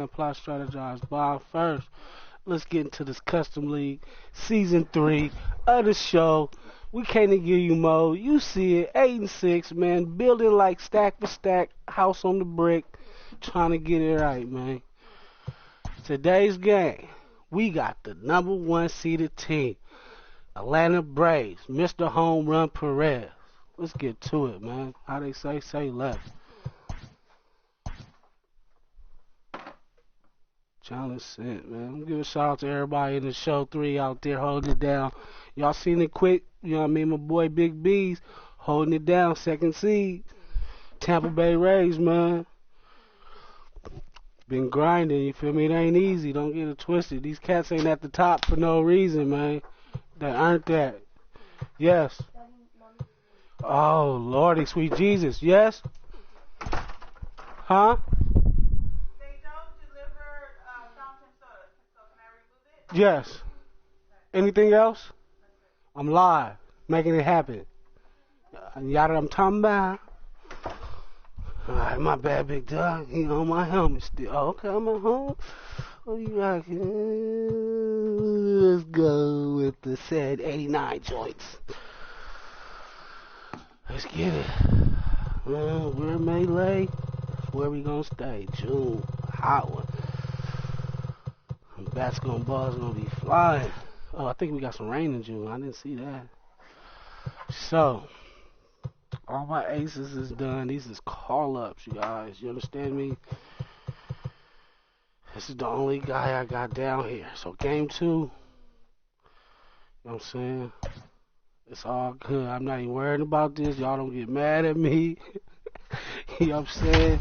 Apply Strategize by first. Let's get into this custom league season 3 of the show. We can't give you more. You see it, 8-6, man. Building like stack for stack, house on the brick, trying to get it right, man. Today's game, we got the number 1 seeded team, Atlanta Braves, Mr. Home Run Perez. Let's get to it, man. How they say left. Challenge sent, man. I'm giving a shout out to everybody in the show 3 out there holding it down. Y'all seen it quick, you know what I mean? My boy Big B's holding it down, second seed. Tampa Bay Rays, man. Been grinding, you feel me? It ain't easy, don't get it twisted. These cats ain't at the top for no reason, man. They earned that. Yes. Oh, Lordy, sweet Jesus. Yes? Huh? Yes. Anything else? I'm live, making it happen. Yada, I'm talking about. Alright, my bad, big dog. He on my helmet still. Oh, okay, I'm at home. Oh, you rocking? Let's go with the said 89 joints. Let's get it. We're Melee. That's where we gonna stay. June, hot one. Bats gonna buzz, gonna be flying. Oh, I think we got some rain in June. I didn't see that. So, all my aces is done. These is call-ups, you guys. You understand me? This is the only guy I got down here. So, game 2. You know what I'm saying? It's all good. I'm not even worried about this. Y'all don't get mad at me. You know what I'm saying?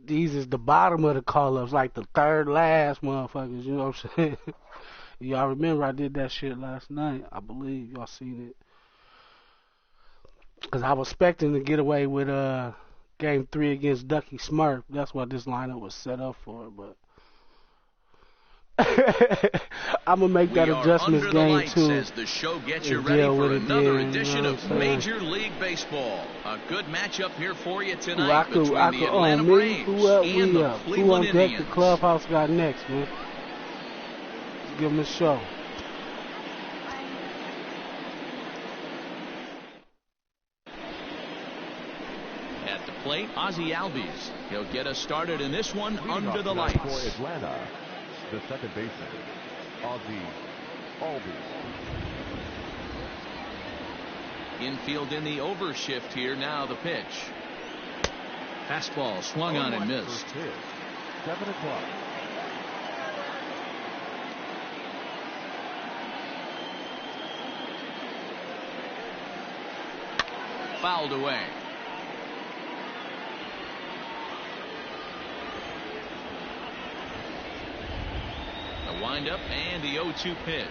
These is the bottom of the call-ups, like the third last motherfuckers, you know what I'm saying? Y'all remember I did that shit last night. I believe y'all seen it. Because I was expecting to get away with game 3 against Ducky Smurf. That's what this lineup was set up for, but I'm going to make that adjustment game 2. As the show gets you ready for another edition of Major League Baseball. A good matchup here for you tonight between the Atlanta Braves and the Cleveland Indians. Who on deck the clubhouse got next, man? Let's give them a show. At the plate, Ozzie Albies. He'll get us started in this one under the lights. For Atlanta, the second baseman, Ozzie Albies. Infield in the overshift here. Now the pitch. Fastball swung on and missed. 7 o'clock. Fouled away. The windup and the 0-2 pitch.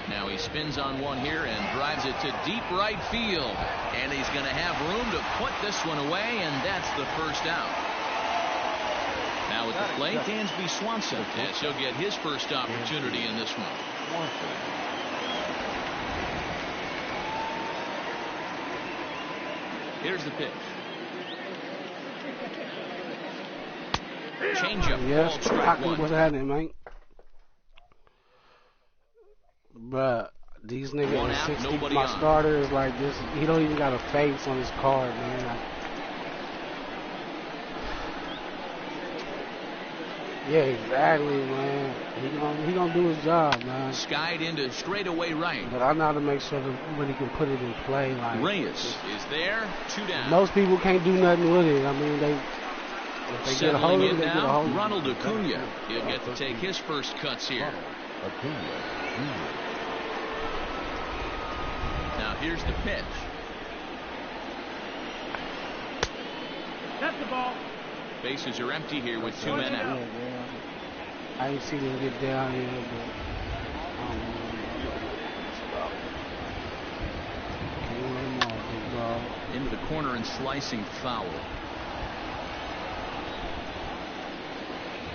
Now he spins on one here and drives it to deep right field. And he's going to have room to put this one away, and that's the first out. Now at the plate, Dansby Swanson, as he'll get his first opportunity in this one. Here's the pitch. Changeup. Yes, Strike one. what's happening, man? Bruh, these niggas One in out, 60, nobody my on. starter is like this. He don't even got a face on his card, man. Yeah, exactly, man. He gonna do his job, man. Skied into straightaway right. But I know how to make sure that when he can put it in play. Like Reyes is there. 2 down. most people can't do nothing with it. I mean, if they get a hold Settling of in it, they get a now, hold of it. Ronald Acuna. He'll get to take his first cuts here. Now here's the pitch. That's the ball. Bases are empty here with 2 men out. I ain't seen him get down here, but I don't know. Can't let him off, big dog. Into the corner and slicing foul.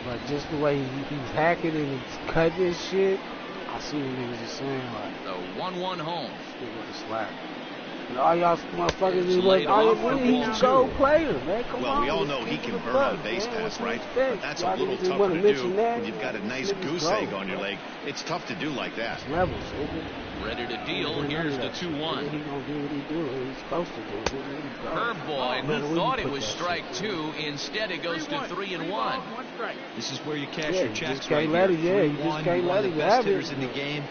But just the way he's hacking and he's cutting his shit, I see what niggas are saying, like, The 1-1 home. stick with the slack. All y'all motherfuckers is like, he's a gold player, man. Come on. Well, we all know he can burn on a base pass, right? But that's a little tougher to do when you've got a nice goose egg on your leg. It's tough to do like that. Levels, ready to deal. Here's the 2-1. He's gonna do what he's doing. He's supposed to do. Curveball, and he thought it was strike 2. Instead, it goes to 3-1. This is where you cash your checks right here. You just can't let it. Best hitters in the game.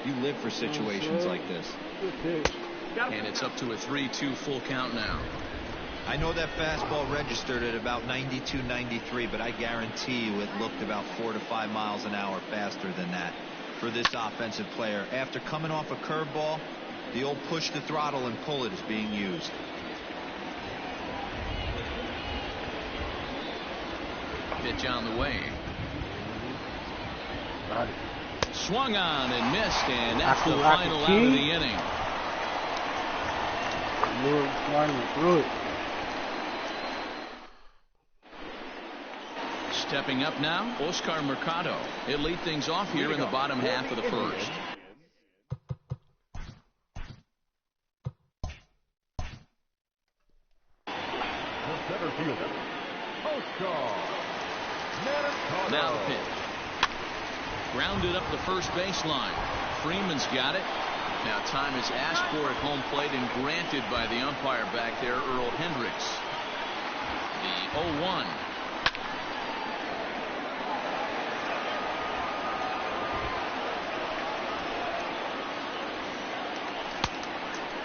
You live for situations like this. And it's up to a 3-2 full count now. I know that fastball registered at about 92, 93, but I guarantee you it looked about 4 to 5 miles an hour faster than that for this offensive player. After coming off a curveball, the old push the throttle and pull it is being used. Pitch on the way. Swung on and missed, and that's the final out of the inning. Through it. Stepping up now, Oscar Mercado. He'll lead things off here in the bottom half of the first. The center fielder, Oscar. Now the pitch. Grounded up the first baseline. Freeman's got it. Now time is asked for at home plate and granted by the umpire back there, Earl Hendricks. The 0-1.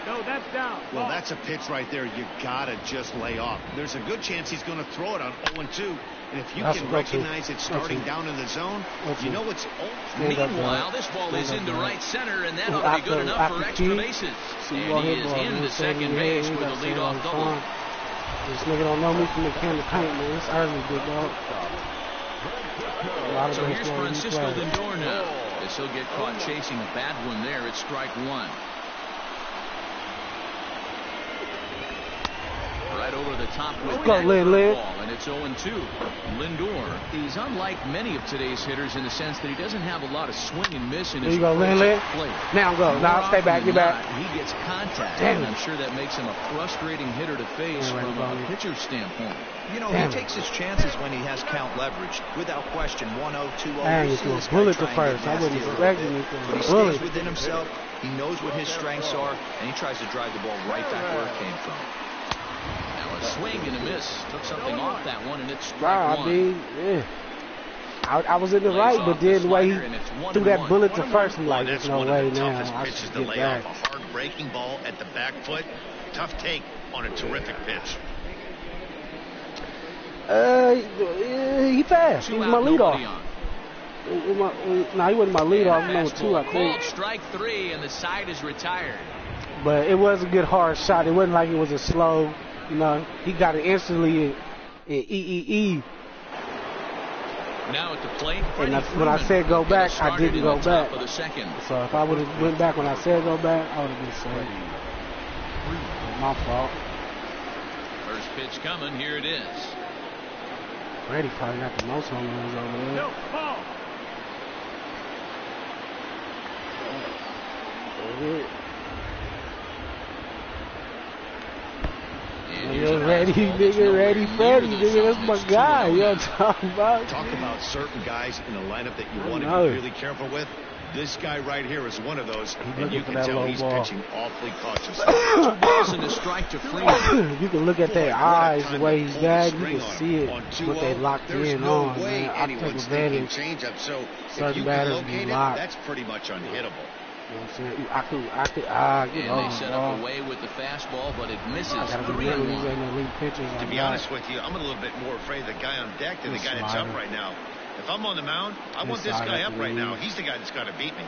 No, that's down. Well, that's a pitch right there. You gotta just lay off. There's a good chance he's going to throw it on 0-2. And if you can recognize it starting down in the zone, you know it's. Meanwhile, this ball is into right center, and that'll be good enough for extra bases. And he is into second base with a leadoff double. This nigga don't know me from the can of paint, man. It's early, big dog. So here's Francisco Lindor now. As he'll get caught chasing a bad one there. It's strike 1. Right over the top with that ball, and it's 0-2. Lindor, he's unlike many of today's hitters in the sense that he doesn't have a lot of swing and miss in his play. Now go. Now stay back. Get back. He gets contact, and I'm sure that makes him a frustrating hitter to face from a pitcher's standpoint. You know, he takes his chances when he has count leverage. Without question, 1-0, 2-0. And he's a bullet to first. I wouldn't expect him to he stays within himself. He knows what his strengths are, and he tries to drive the ball right back where it came from. A swing and a miss. Took something off that one, and it's strike 1. I was in the right, but then the way he threw that bullet to first, I'm like, there's no way now. I should get back. A hard breaking ball at the back foot. Tough take on a terrific pitch. He passed. He was my leadoff. No, he wasn't my leadoff. He was number 2, I think. Strike 3, and the side is retired. But it was a good hard shot. It wasn't like it was a slow. You know, he got it instantly in EEE. Now at the plate, and when I said go back, I didn't go back. So if I would have went back when I said go back, I would have been safe. My fault. First pitch coming. Here it is. Brady probably got the most home runs over there. No, ball. Nigga, ready, nigga, ready, Freddy, nigga, that's my guy. You know what I'm talking about? Talk about certain guys in the lineup that you want to be really careful with. This guy right here is one of those, and you can tell he's pitching awfully cautiously. 2 balls and a strike to Freeman. You can look at their eyes, the way he's got. You can see it, what they locked in on, man. I take advantage. Certain batters be locked. That's pretty much unhittable. You know what I'm saying? I could, and they set up away with the fastball, but it misses. 3-1. To be honest with you, I'm a little bit more afraid of the guy on deck than the guy that's up right now. If I'm on the mound, I want this guy up right now. He's the guy that's got to beat me.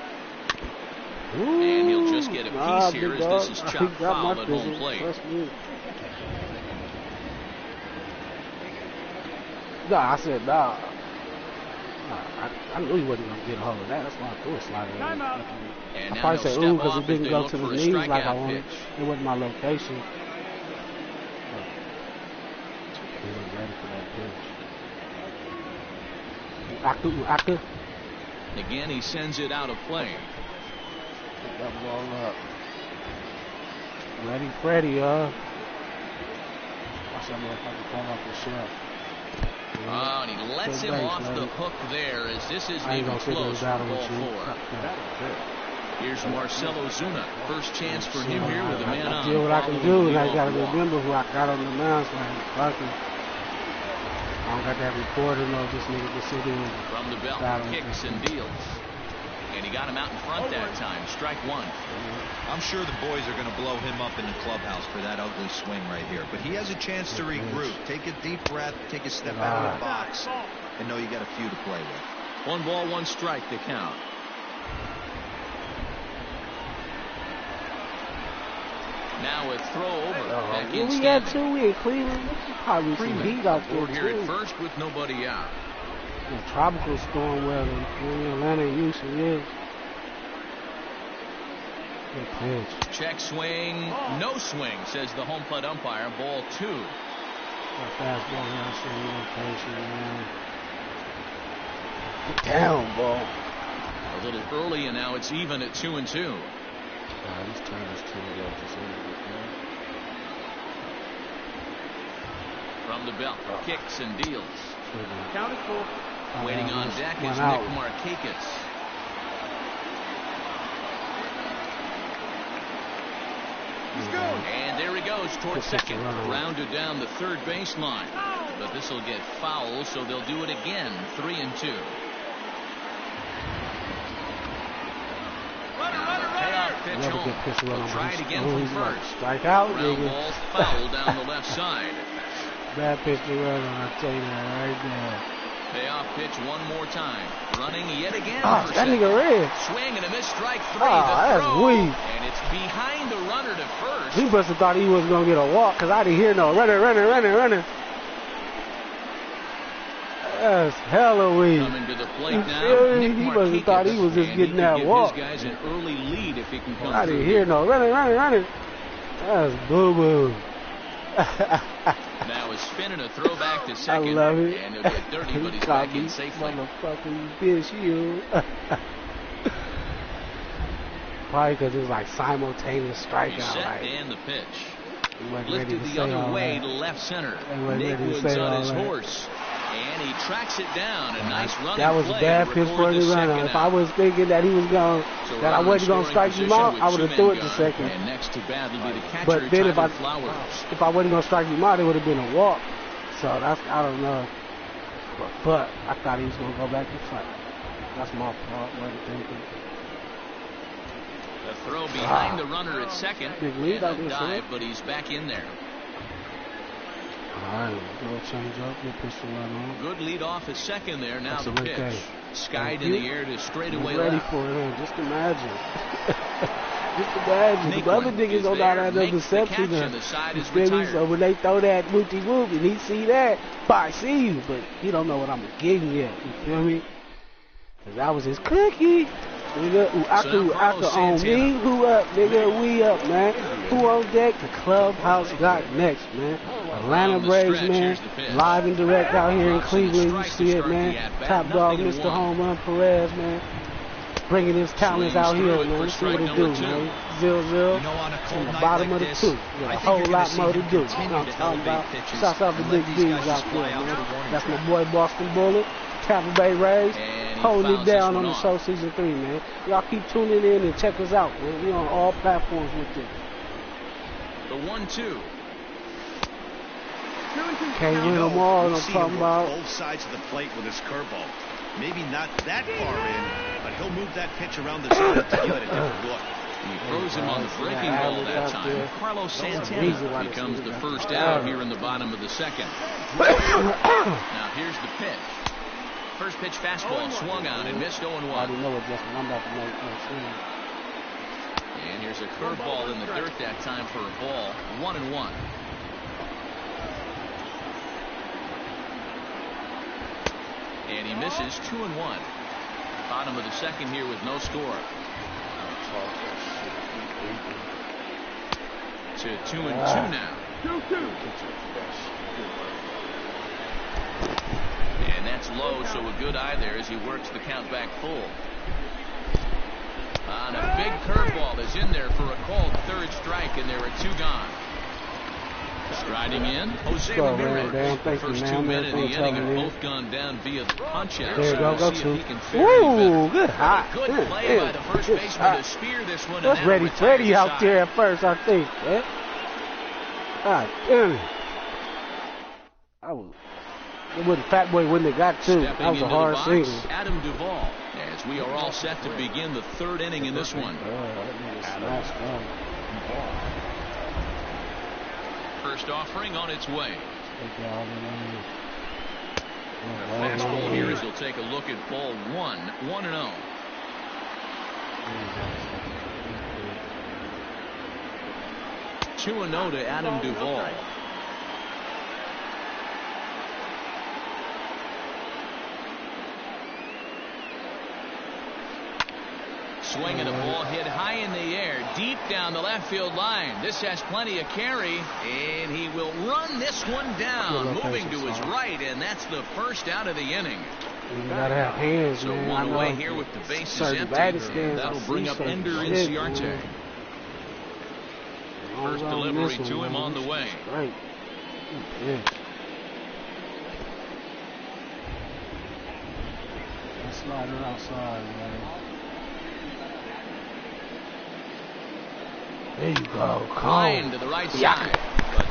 And he'll just get a piece here as this is chopped foul at home plate. No, I said nah. I knew he wasn't going to get a hold of that. That's why I threw a slider. I probably said ooh because it didn't go to the knees like I wanted. It wasn't my location. He wasn't ready for that pitch. Again, he sends it out of play. Pick that ball up. Ready, Freddy, Watch that motherfucker fall off the shelf. Oh, and he lets him off the hook there as this isn't even close for ball 4. Here's Marcelo Zuna. First chance for him here with a man on. I do what I can do, and I got to remember who I got on the mound. So fuck it. I don't got that reporter, no, this nigga can sit in. From the belt, kicks and deals. And he got him out in front that time. Strike 1. I'm sure the boys are going to blow him up in the clubhouse for that ugly swing right here. But he has a chance to regroup. Take a deep breath, take a step out of the box, and know you got a few to play with. 1 ball, 1 strike to count. Now a throw over. Back in we got 2. We in Cleveland. Probably some heat out there here at first with nobody out. Tropical storm weather in Atlanta and Houston is. Good pitch. Check swing, no swing, says the home plate umpire. Ball 2. Fastball now, so patient, man. Get down, ball. A little early, and now it's even at 2-2. He's trying to From the belt, kicks and deals. Counted full. Waiting on deck is Nick Markakis. And there he goes toward second. Rounded down the third baseline. But this will get foul, so they'll do it again. 3-2. Payoff pitch home. Try it again from first. Strike out, ground ball foul down the left side. Bad pitch to run on, I'll tell you that right now. Payoff pitch one more time. Running yet again. Oh, that nigga red. Swing and a miss, strike 3. That's weak. And it's behind the runner to first. He must have thought he was going to get a walk because I didn't hear no running. That's hella weak. Coming to the plate now. He must have thought he was just getting that walk. His guys an early lead if he can come I didn't hear no running. That's boo-boo. Now is spinning a throwback to second. I love it. And it'll get dirty, but he's back in safely. Motherfucking bitch, you. Probably because it was like simultaneous strikeout. He's set and the pitch. Lifted the other way to left center. Nick Woods on his horse. And he tracks it down. A nice running That was a bad pitch for the runner. If I was thinking that he was going, that I wasn't going to strike him out, I would have threw it to second. And next to bat will be the catcher, but then if I wasn't going to strike him out, it would have been a walk. So that's, I don't know. But I thought he was going to go back and fight. That's my fault. Wasn't thinking. The throw behind the runner at second. Big lead out there, dive, but he's back in there. All right, go change up. Good pitch to run on. Good lead off at second there. Now that's the pitch. Day. Skied in the air to straightaway ready left. For him. Just imagine. Just imagine. The other niggas don't got that interception. The side is retired. So when they throw that whoopty whoop and he see that, I see you, but he don't know what I'm getting yet. You feel me? Cause that was his cookie. Nigga, after on me, who up, nigga, we up, man. Who on deck? The clubhouse got next, man. Atlanta Braves, man, live and direct out here in Cleveland. You see it, man. Top dog, Mr. Home Run Perez, man. Bringing his talents out here, man. Let's see what it do, man. 0-0 on the bottom of the 2. Got a whole lot more to do. You know what I'm talking about? Shouts out to Big D's out there, man. That's my boy Boston Bullet, Tampa Bay Rays. Holding it down on the show season 3, man. Y'all keep tuning in and check us out, man. We on all platforms with this. The 1-2. Can't win them all. I'm talking about both sides of the plate with his curveball. Maybe not that far in, but he'll move that pitch around the zone to give it a different look. He throws him on the breaking ball that time. Carlos Santana becomes the first out here in the bottom of the second. Now here's the pitch. First pitch fastball swung on and missed 0-1. I didn't know it just I'm about to make and here's a curveball in the dirt that time for a ball. 1-1. And he misses 2-1. Bottom of the second here with no score. To 2-2 now. 2-2. And that's low, so a good eye there as he works the count back full. And a big curveball is in there for a called third strike, and there are 2 gone. Striding in, Jose Ramirez. The first 2 men in the inning have both gone down via the punch-out. There you go, So go see to. if he can Ooh, good hot. good play by the first baseman to spear this one. That's Freddie out there at first, I think. Yeah? God damn it. Fat Boy wouldn't have got 2. That was a hard single. Adam Duvall, as we are all set to begin the 3rd inning in this one. First offering on its way. The fastball here as he'll take a look at ball 1, 1-0. Two and 0 to Adam Duvall. Swinging a ball hit high in the air, deep down the left field line. This has plenty of carry, and he will run this one down, moving to his right, and that's the first out of the inning. You gotta have hands, so man. One away here with the bases empty. That'll bring up Ender Inciarte. First delivery to him on the way. Right. Yeah. Slide it outside, man. There you go. Line to the right side.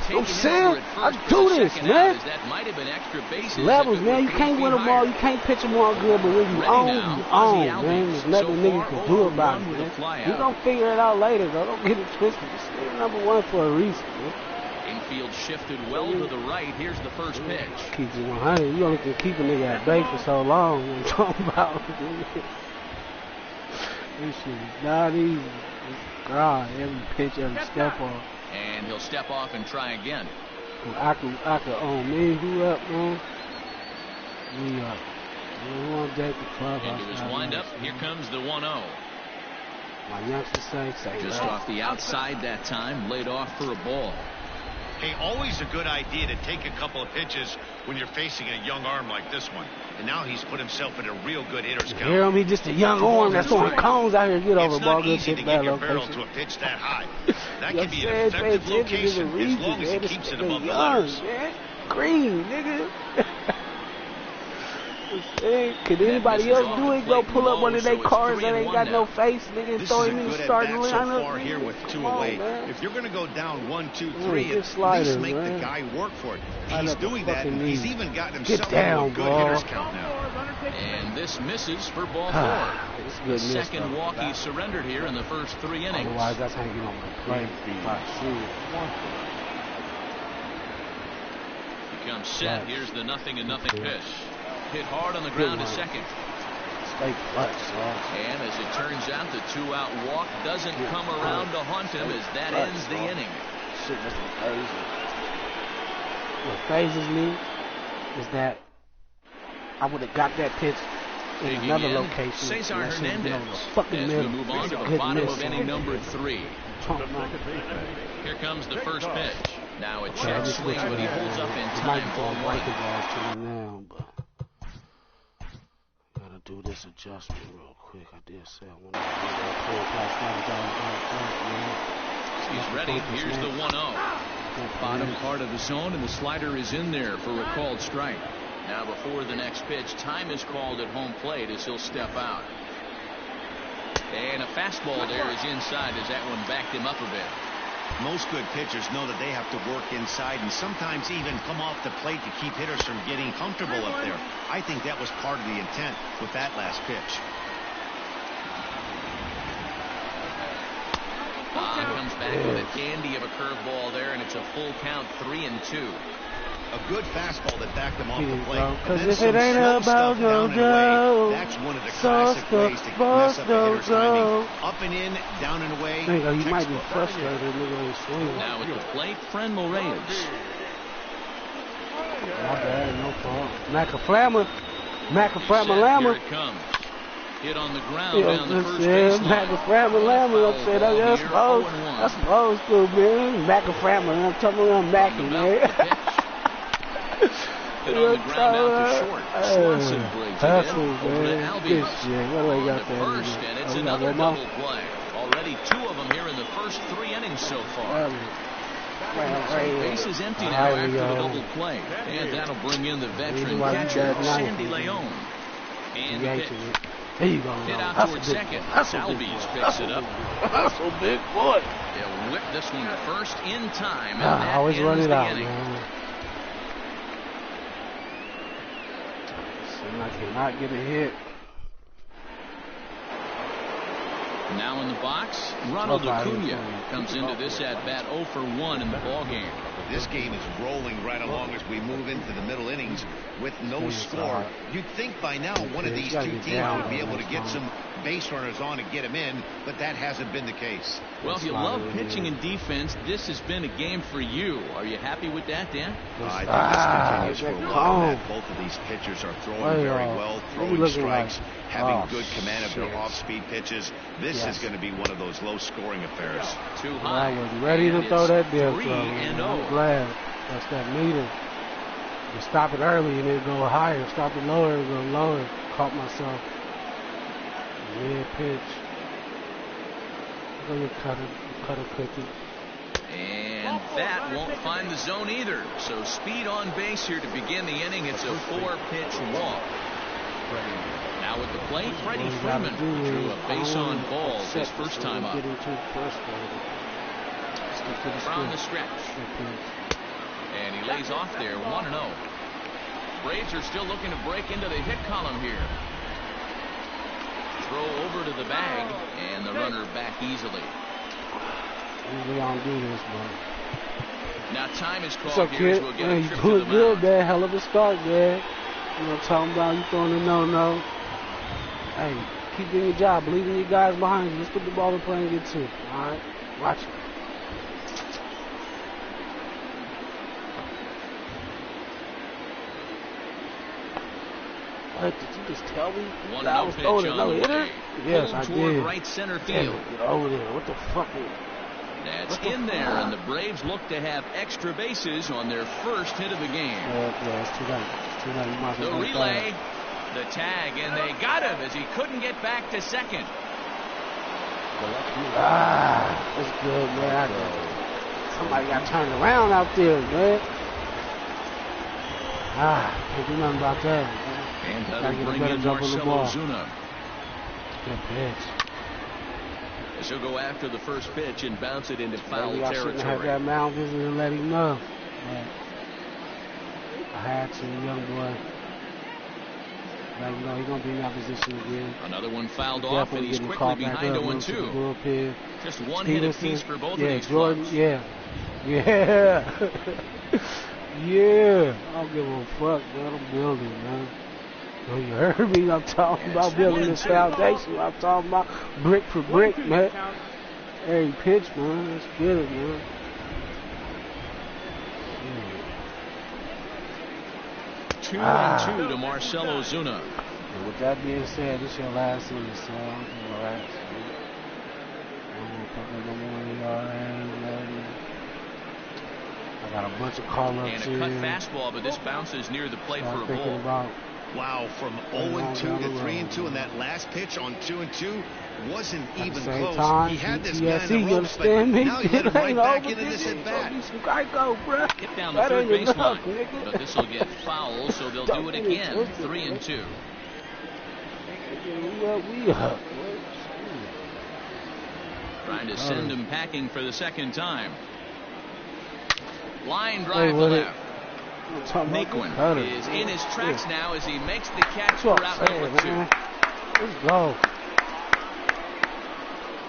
I'm saying, I do this, man. That might have been extra bases. Levels, man. You can't win them all. You can't pitch them all good, but when you own, you own, man. There's nothing niggas can do about it, man. You gonna figure it out later, though. Don't get it twisted. Just stay #1 for a reason, man. Infield shifted well to the right. Here's the first pitch. Keep it 100. You only can keep a nigga at bay for so long. I'm talking about. This shit is not easy. God, every pitch, every step off. And he'll step off and try again. I could me, who up, man? We up. We want to take the club. Into his windup, here comes the 1-0. My youngster say just off the outside that time, laid off for a ball. Hey, always a good idea to take a couple of pitches when you're facing a young arm like this one. And now he's put himself in a real good hitter's count. Hear him? He's just a young arm that's throwing cones out here. Get over ball. It's not easy to get your barrel to a pitch that high. That can be an effective location as long as he keeps it above the letters. Green, nigga. Could anybody else do it? Go pull up one of their cars that ain't got no face, nigga, and throw him in the starting line. So far here with 2 away. If you're going to go down 1, 2, 3, at least make the guy work for it. He's doing that, and he's even gotten himself a good hitter's count now. And this misses for ball 4. The second walk he surrendered here in the first 3 innings. Otherwise, that's how you get on my play. Becomes set. Here's the 0-0 pitch. Hit hard on the ground to second. And as it turns out, the 2-out walk doesn't come around to haunt him as that ends the inning. Shit, that's crazy. What phases me is that I would have got that pitch in another location. Cesar Hernandez fucking as we move on to the bottom of inning number 3. Here comes the first pitch. Now a check swing, but he holds up in time. Ball 1. Do this adjustment real quick. I did say I want to He's ready. Here's the 1-0. Bottom part of the zone, and the slider is in there for a called strike. Now before the next pitch, time is called at home plate as he'll step out. And a fastball there is inside as that one backed him up a bit. Most good pitchers know that they have to work inside and sometimes even come off the plate to keep hitters from getting comfortable up there. I think that was part of the intent with that last pitch. Comes back with a dandy of a curveball there, and it's a full count, 3-2. A good fastball that backed him off the plate. Because if it ain't about no dough, that's one of the classic ways to mess up the hitter's timing. Up and in, down and away. You might be frustrated. Now at the plate, Frenmel Reyes. My bad, no fault. Macaflamma. Here it comes. Hit on the ground down the first baseline. Macaflamma. I'm saying that's old school, man. Macaflamma. I'm talking about Mackie, man. Hit on the ground out to short. Swanson brings it in over to Albies. On the first, and it's another double play. Already 2 of them here in the first 3 innings so far. So bases empty now after the double play. And that'll bring in the veteran catcher, Sandy Leon. And the pitch. There you go. Hit out towards second. Albies picks it up. Hustle, big boy. They'll whip this one to first in time. And I always run it out, inning. man. I cannot get a hit. Now in the box, Ronald Acuna comes into this at bat 0 for 1 in the ball game. This game is rolling right along as we move into the middle innings with no score. You'd think by now one of these 2 teams would be able to get some base runners on and get them in, but that hasn't been the case. Well, if you love pitching and defense, this has been a game for you. Are you happy with that, Dan? I think this continues for a while. Both of these pitchers are throwing very well, throwing strikes, having good command of their off-speed pitches. This is going to be one of those low-scoring affairs. Too high. I was ready to throw that deal. 3-0. I'm glad that's that meter. You stop it early and it go higher. Stop it lower and go lower. Caught myself. Mid pitch. Go cut a cookie. And that won't find the zone either. So speed on base here to begin the inning. It's a 4-pitch walk. Now with the plate, Freddie Freeman drew a base on balls his first time up. From the stretch. And he lays off there 1-0. Braves are still looking to break into the hit column here. Throw over to the bag, and the runner back easily. We don't do this, man. Now time is called. What's up, here. kid? We'll get Man, a you trip to doing the good, mound. man. Hell of a start, man. You know what I'm talking about? You throwing a no-no. Hey, keep doing your job. Believe in your guys behind you. Let's put the ball in play and get 2. All right? Watch it. What, did you just tell me? 1-0 that I was pitch throwing a on no the hitter? way. Yes, I Pulled toward did. right center Damn field. it, get over there. What the fuck? That's in there, and the Braves look to have extra bases on their first hit of the game. Yeah, it's too late. It's too late. You might as well The go relay, the tag, and they got him as he couldn't get back to second. That's good, man. Somebody got turned around out there, man. Can't do nothing about that, man. And Gotta that'll get a bring better in jump on the Marcelo ball. Zuna. Good pitch. As he'll go after the first pitch and bounce it into foul Maybe I shouldn't have territory. that mound visit and let him know. Man. I had to, young boy. Like, you know, he's going to be in that position again. Another one fouled off, and he's quickly behind 0-2. Just one hit apiece for both of these Jordan, clubs. Yeah. Yeah. I don't give a fuck, man. I'm building, man. So you heard me. I'm talking about building this foundation. I'm talking about brick for brick, man. Every pitch, man. Let's get it, man. 2-2 to Marcelo Zuna. And with that being said, this is your last season, so I'm going to relax. I'm going to put no more in the I got a bunch of call-ups And a cut fastball, but this bounces near the plate for a ball. Wow, from 0-2 to 3-2, and that last pitch on 2-2 wasn't even close. He had this guy in the ropes, but now he hit him right back into this at-bat. Get down the third baseline, but this will get foul, so they'll do it again. 3-2. Trying to send him packing for the second time. Line drive to left. Naquin is in his tracks now as he makes the catch for out number 2. Let's go.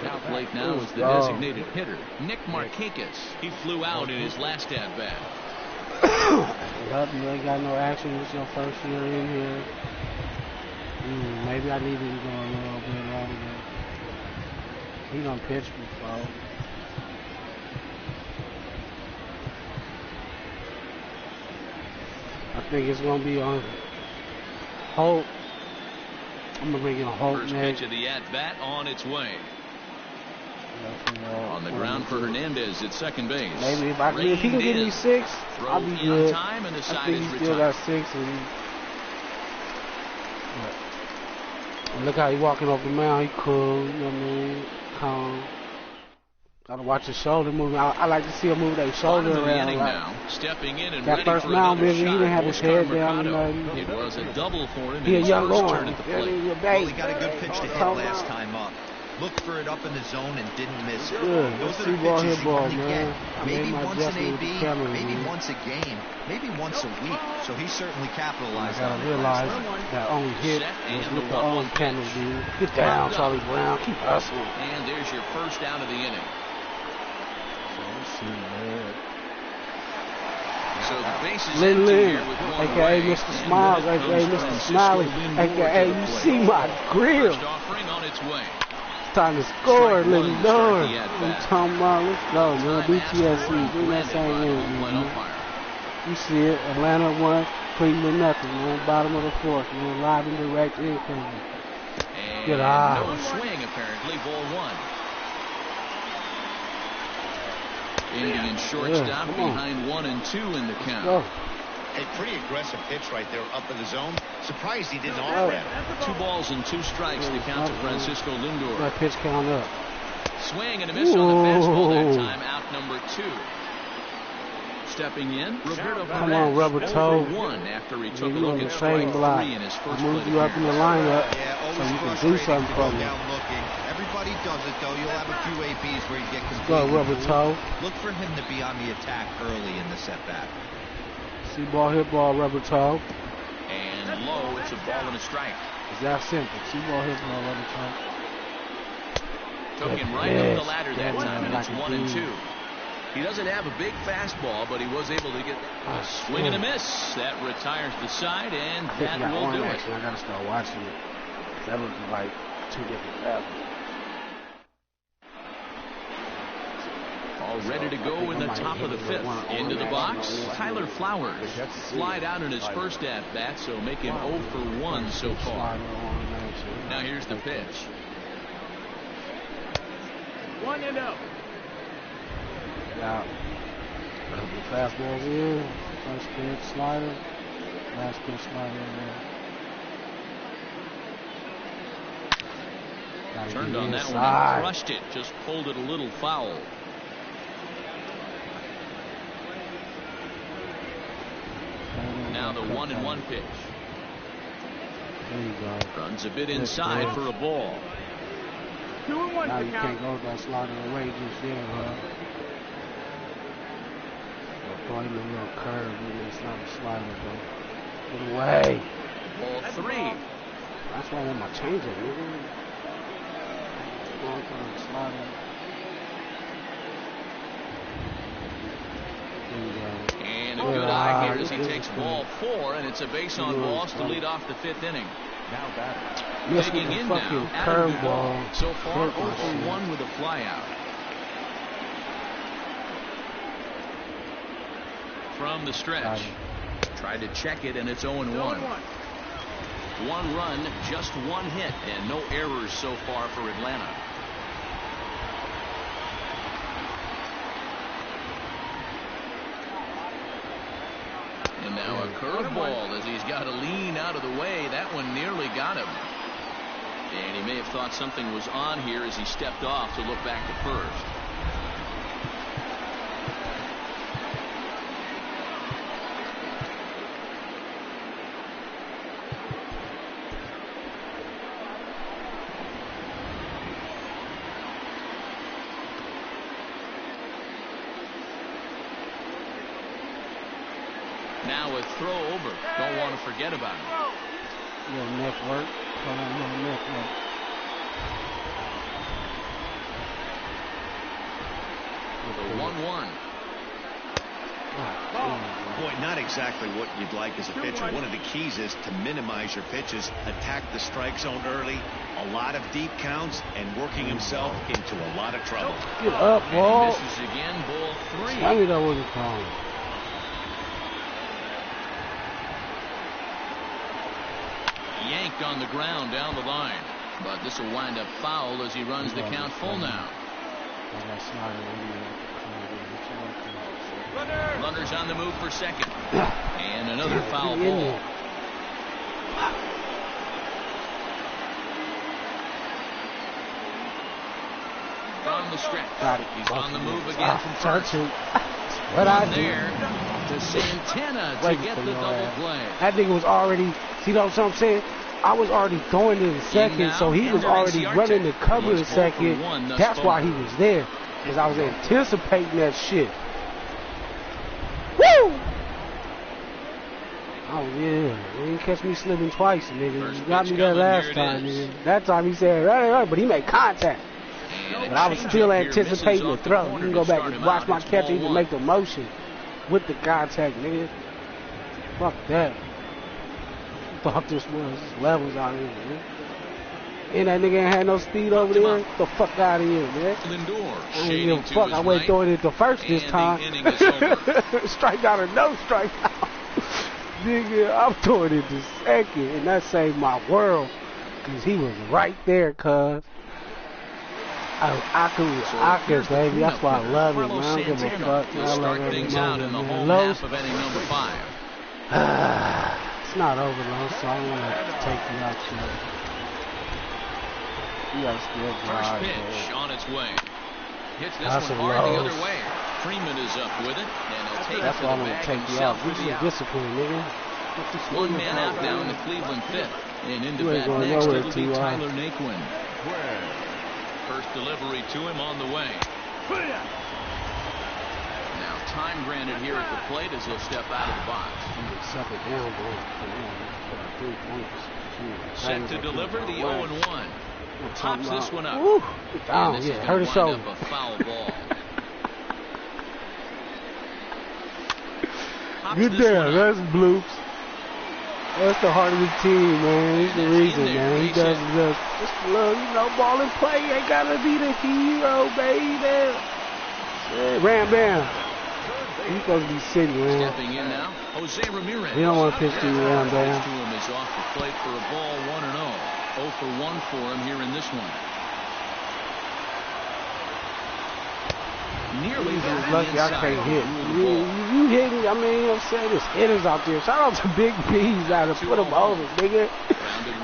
At the plate now is the designated hitter, Nick Markakis. He flew out in his last at-bat. You ain't got no action. It's your first year in here. Maybe I needed to go a little bit longer. He done pitched before. I think it's going to be on Holt. I'm going to bring in Holt First next. pitch of the at-bat on its way. On the ground for Hernandez at second base. Maybe if he can give me 6, I'll be good. Time and the side I think he still got 6. And look how he walking off the mound. He cool, you know what I mean? Calm. Gotta watch his shoulder moving. I like to see him move that shoulder around. Now, stepping in and that ready first for mound another visit, shot. he didn't have his head down. It was a double for him. He a in his young first boy. turn at the plate. Well, he got a good pitch to hit last time up. Looked for it up in the zone and didn't miss it. Good. Those are the ball, pitches hit you ball, only man. get. Maybe once an AB, maybe man. once a game, maybe once a week. So he certainly capitalized on it. I realize that only hit was with the own camera, dude. Get down, Charlie Brown. Keep hustling. And there's your first out of the inning. So the base is Lin, aka Mr. Smiles, aka Mr. Smiley, aka you see my grill. Time to score, Lin Door. I'm talking about, let's go, man. BTSC, bring that same in, man. You see it, Atlanta 1, Cleveland nothing, man. Bottom of the 4th, man. Live and direct income. Good eye. No swing, apparently, ball 1. Indian shortstop behind 1 and 2 in the count. A pretty aggressive pitch right there up in the zone. Surprised he didn't offer it. 2 balls and 2 strikes to count to Francisco Lindor. That pitch count up. Swing and a miss on the fastball that time. Out number 2. Stepping in, Roberto Come Perez, on, rubber toe. 1 after he took a you look on at the strike same block. 3 in his first Move plate you up in the lineup so you can do something for me. Everybody does it, though. You'll have a few ABs where you get completely go, rubber toe. Look for him to be on the attack early in the setback. See ball, hit ball, rubber toe. And low, it's a ball and a strike. It's that simple. See ball, hit ball, rubber toe. Took him right up the ladder that time, and it's 1 and 2. He doesn't have a big fastball, but he was able to get a swing and a miss. That retires the side, and that will do it. I gotta start watching it. That looks like 2 different fastballs. All ready to go in the top of the 5th. Into the box, Tyler Flowers. Flied out in his first at-bat, so make him 0 for 1 so far. Now here's the pitch. 1-0. Out. The fastball's in. First pitch, slider. Last pitch, slider in there. Turned on that one and crushed it. Just pulled it a little foul. Now the 1-1 pitch. There you go. Runs a bit inside for a ball. 2-1. Now you can't go with that slider away just yet, huh? Probably a little curve, maybe it's not a slider, though. Get away. Ball 3. That's why I want my change up, nigga. Going for the slider. And a good eye here as he takes ball 4, and it's a base on balls to lead off the 5th inning. Now batting. Digging in now. Curveball. So far, 0 for 1 with a flyout. From the stretch. Tried to check it, and it's 0-1. 1 run, just 1 hit, and no errors so far for Atlanta. And now a curveball as he's got to lean out of the way. That one nearly got him. And he may have thought something was on here as he stepped off to look back at first. Now a throw over. Don't want to forget about it. Little neck work. Little neck work. The 1-1. Boy, not exactly what you'd like as a pitcher. One of the keys is to minimize your pitches, attack the strike zone early, a lot of deep counts, and working himself into a lot of trouble. Get up, ball. And he misses again, ball 3. Tell me that wasn't calling. Yanked on the ground down the line. But this will wind up foul as he runs the count full now. Runners on the move for second. And another foul ball. From the stretch. He's on the move again from first. What I do there to Santana to get the double play. That nigga was already, see what I'm saying? I was already throwing in second, so he was already running the cover in second. That's why he was there, because I was anticipating that shit. Woo! Oh yeah, he didn't catch me slipping twice, nigga. You got me that last time, nigga. That time he said right, but he made contact. But I was still anticipating the throw. You can go back and watch my catch even make the motion with the contact, nigga. Fuck that. Thought this was levels out here, man. And that nigga ain't had no speed over there. Get the fuck out of here, man. I ain't give a fuck. I wasn't throwing it the first this time. Strike out or no strike out. Nigga, I'm throwing it the second. And that saved my world. Because he was right there, cuz. I could, baby. That's why I love it, man. I don't give a fuck. I love every moment, man. Lowe's. It's not over, though, so I don't want to take you out yet. You got to still drive. First pitch on its way. Hits this one hard the other way. Freeman is up with it, and he'll take That's it to why the I'm going to bag take you out. himself You some discipline, nigga. One man out now in the Cleveland fifth. And into bat next, it'll be Tyler Naquin. First delivery to him on the way. Now time granted here at the plate as he'll step out of the box. Set to deliver the 0-1. Tops this one up. And this is going to wind up a foul ball. Good there, that's bloops. That's the heart of the team, man. He's the reason, man. He does just love, ball and play. Ain't gotta be the hero, baby. Yeah, Ram Bam. He's supposed to be sitting, man. Stepping in now, Jose Ramirez. He don't want to pitch to you, Ram Bam. To him is off the plate for a ball, 1-0. 0 for 1 for him here in this one. Nearly lucky I can't hit. You hitting, I mean, I'm saying there's hitters out there. Shout out to Big B's out there. Put them over, nigga.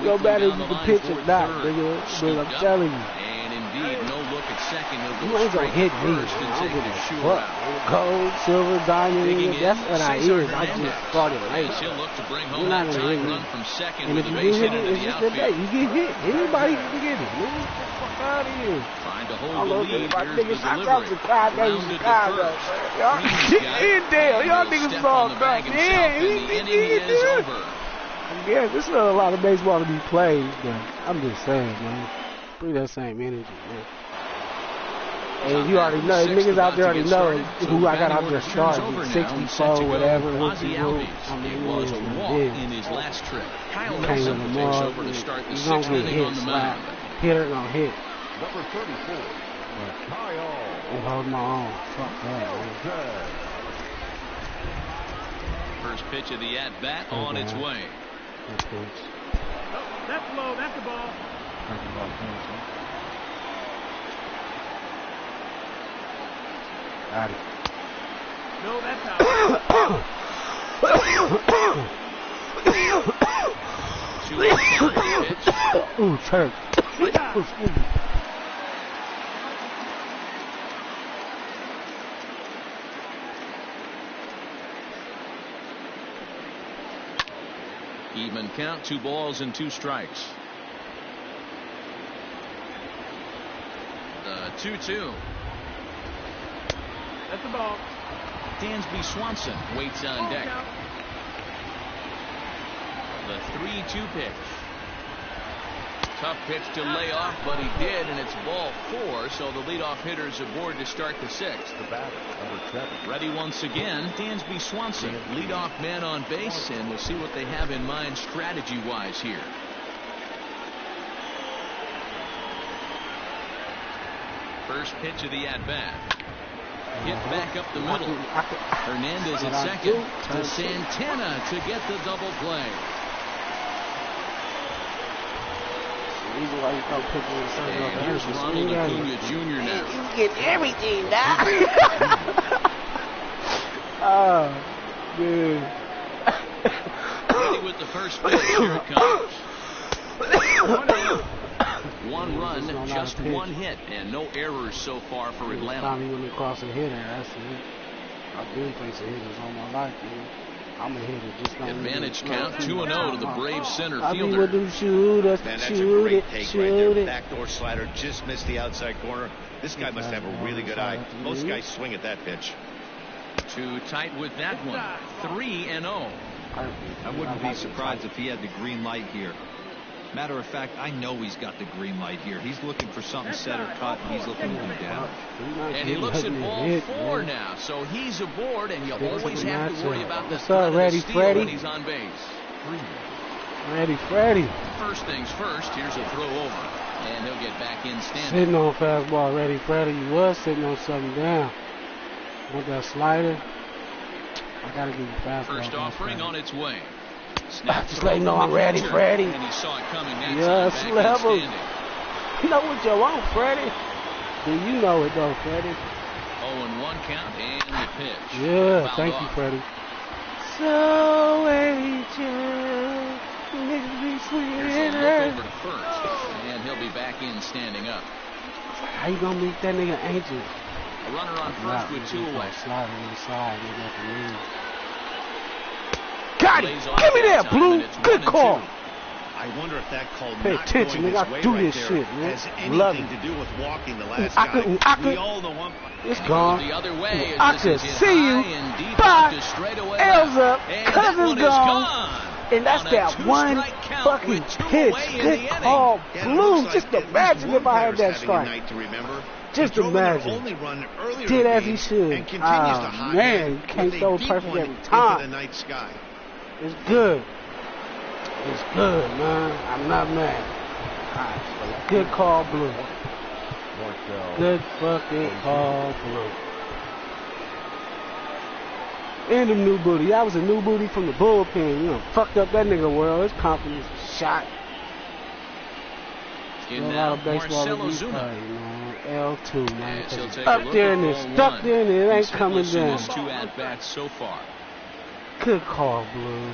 No matter if you can pitch or not, nigga. But I'm telling you. And indeed, no look at second. You ain't gonna hit me. I don't give a fuck. Gold, silver, diamond, that's what I is. I just started late. He'll look to bring home You're not that gonna time hit run me. from second And with if the you base get hit hit, into it's the just the day. outfield. You get hit. Anybody can get it, nigga. Get the fuck out of here. Trying to hold I the love lead. it. My Here's niggas, the I delivery. got Chicago, Rounded to Chicago. first. Y'all in there. Y'all niggas Step all on the bag crap. himself, Yeah, and the inning is over. Yeah, there's still a lot of baseball to be played, but I'm just saying, man. Bring that same energy, man. And you already know, niggas out there already know who I got out there starting. 64, whatever. Ozzie Albies. It was a walk in his last trip. Kyle Nelson takes over to start the sixth inning on the mound. Hitter gonna hit. Number 34. I'm holding my own. Fuck that, man. First pitch of the at-bat on its way. That's low. That's the ball. Got it. No, that's out. Ooh, church. Even count, 2 balls and 2 strikes. The 2-2. That's the ball. Dansby Swanson waits on deck. Count. The 3-2 pitch. Tough pitch to lay off, but he did, and it's ball 4, so the leadoff hitter's aboard to start the 6th. The batter, number 7. Ready once again, Dansby Swanson, leadoff man on base, and we'll see what they have in mind strategy-wise here. First pitch of the at-bat. Hit back up the middle. Hernandez at second to Santana to get the double play. reason why you don't pick him in certain And here's Ronald Acuna Jr. now. He's getting everything now. Oh, dude. Ready with the first pitch. Here it comes. One run, just one hit, and no errors so far for Atlanta. Finally went across a hitter. That's it. I've been facing hitters all my life, man. I'm a hitter. Just not Advantage count 2-0 to the Braves center I mean, fielder. with them shooters, Man, that's shoot a great it, take shoot right there. it. Backdoor slider just missed the outside corner. This guy must have a really good eye. Most guys swing at that pitch. Too tight with that one. 3-0. I wouldn't be surprised if he had the green light here. Matter of fact, I know he's got the green light here. He's looking for something set or cut, and he's looking to do damage. And he looks at ball 4 now, so he's aboard, and you always have to worry about the What's threat up, of the Ready, steal Freddie? when he's on base. Ready, Freddie. First things first, here's a throw over, and he'll get back in standing. Sitting on fastball, Ready, Freddie. You was sitting on something down. Want that slider? I gotta give you fastball. First offering on its way. Just let him know I'm ready, Freddie. And he saw it coming that Yes, time, back in level. standing. You know what you want, Freddie? Do you know it though, Freddie? 0-1 count and the pitch. Yeah, Fouled thank off. you, Freddie. So angel, makes me sweet Here's and a look hurt. over to first, and he'll be back in standing up. How you gonna make that nigga angel? A runner on first with 2 away. Slide inside, nigga, for me. Got it! Lays off Give me that that, time, Blue. and it's Good 1-2. call. I wonder if that call Pay not attention, going nigga. his way I do right this there shit, man. has Love anything it. to do with walking the last I guy. could- We all know one. It's And he gone. goes the other way as I this could is hit see high you. and deep Bye. out to straightaway L's left. up. And Cuz that it's one is gone. gone. And that's On a that one two-strike count fucking with 2 pitch. away in Good the call, inning. Yeah, it Blue. looks Just like at imagine least if I had one that player's having a strike. night to remember. Just He drove in their imagine. only run earlier Did in the as game he should. and continues to Oh, hot man, hit you can't with throw a deep perfect one every into time. the night sky. It's good. It's good, man. I'm not mad. Alright, good call, Blue. Good fucking call, Blue. And the new booty. That was a new booty from the bullpen. You know, fucked up that nigga world. His confidence was shot. In A lot now, of baseball Marcelo review Zuna. play, man. L2, man. Yes, he'll take Up a look there at and it's ball stuck one. there and it ain't He's coming hitless in down. his 2 at-bats so far. Good call, Blue.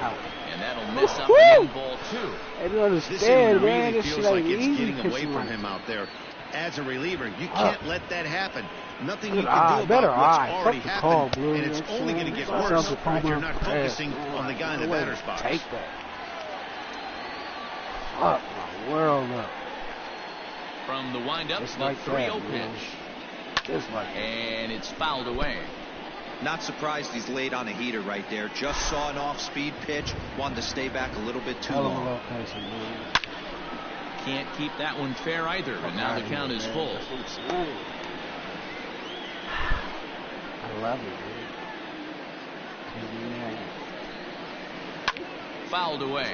Out. And that'll miss up Woo! and in ball 2. I don't This understand, inning man. really This shit feels like ain't it's easy getting away pitching from like him out there. As a reliever, you can't let that happen. Nothing you Good can eye, do better about what's eye. already Fuck the call, happened, Blue. and it's You know what only I'm going to get saying? worse That's if a you're not pass. focusing Man, on the guy in the way batter's to box. Take that. Fuck my world up. From the windup, It's the like 3-0 that, man. pitch. Just like that. And it's fouled away. Not surprised he's laid on a heater right there. Just saw an off-speed pitch. Wanted to stay back a little bit too Hell of a long. location, man. Can't keep that one fair either, and now the count is full. That's what I'm saying. I love it, man. Can't be mad. Fouled away.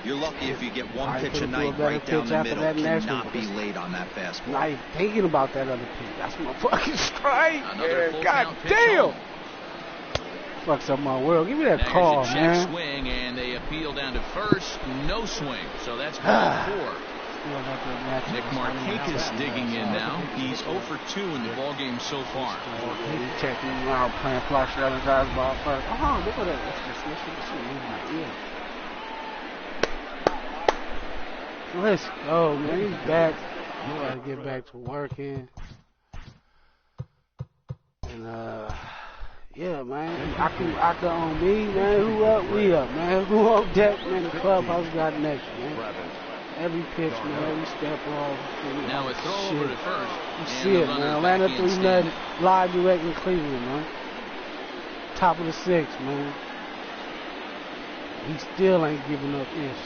You're lucky if you get one I pitch a could've threw a night better right down pitch the after middle. that next Cannot one. be laid on that fastball. Not even thinking about that other pitch. That's my fucking strike. Another Man. full God count pitch damn. home. Fucks up my world. Give me that Now call, here's a check man. swing, and they appeal down to first. No swing, so that's ball 4. Nick Markakis digging in now. He's 0 for 2 in the ballgame so far. He's checking me out, playing flush the other guy's ball first. Oh, look at that. This shit leaves my ear. Let's go, man. He's back. We gotta get back to working. And yeah, man. I can on me, man. Who up? We up, man. Who on deck, man? The clubhouse got next, man. Every pitch, man. Every step off. Now a throw over to first. You and see the it, runner's man. back Atlanta in 3-0 standing. live direct in Cleveland, man. Top of the 6th, man. He still ain't giving up ish.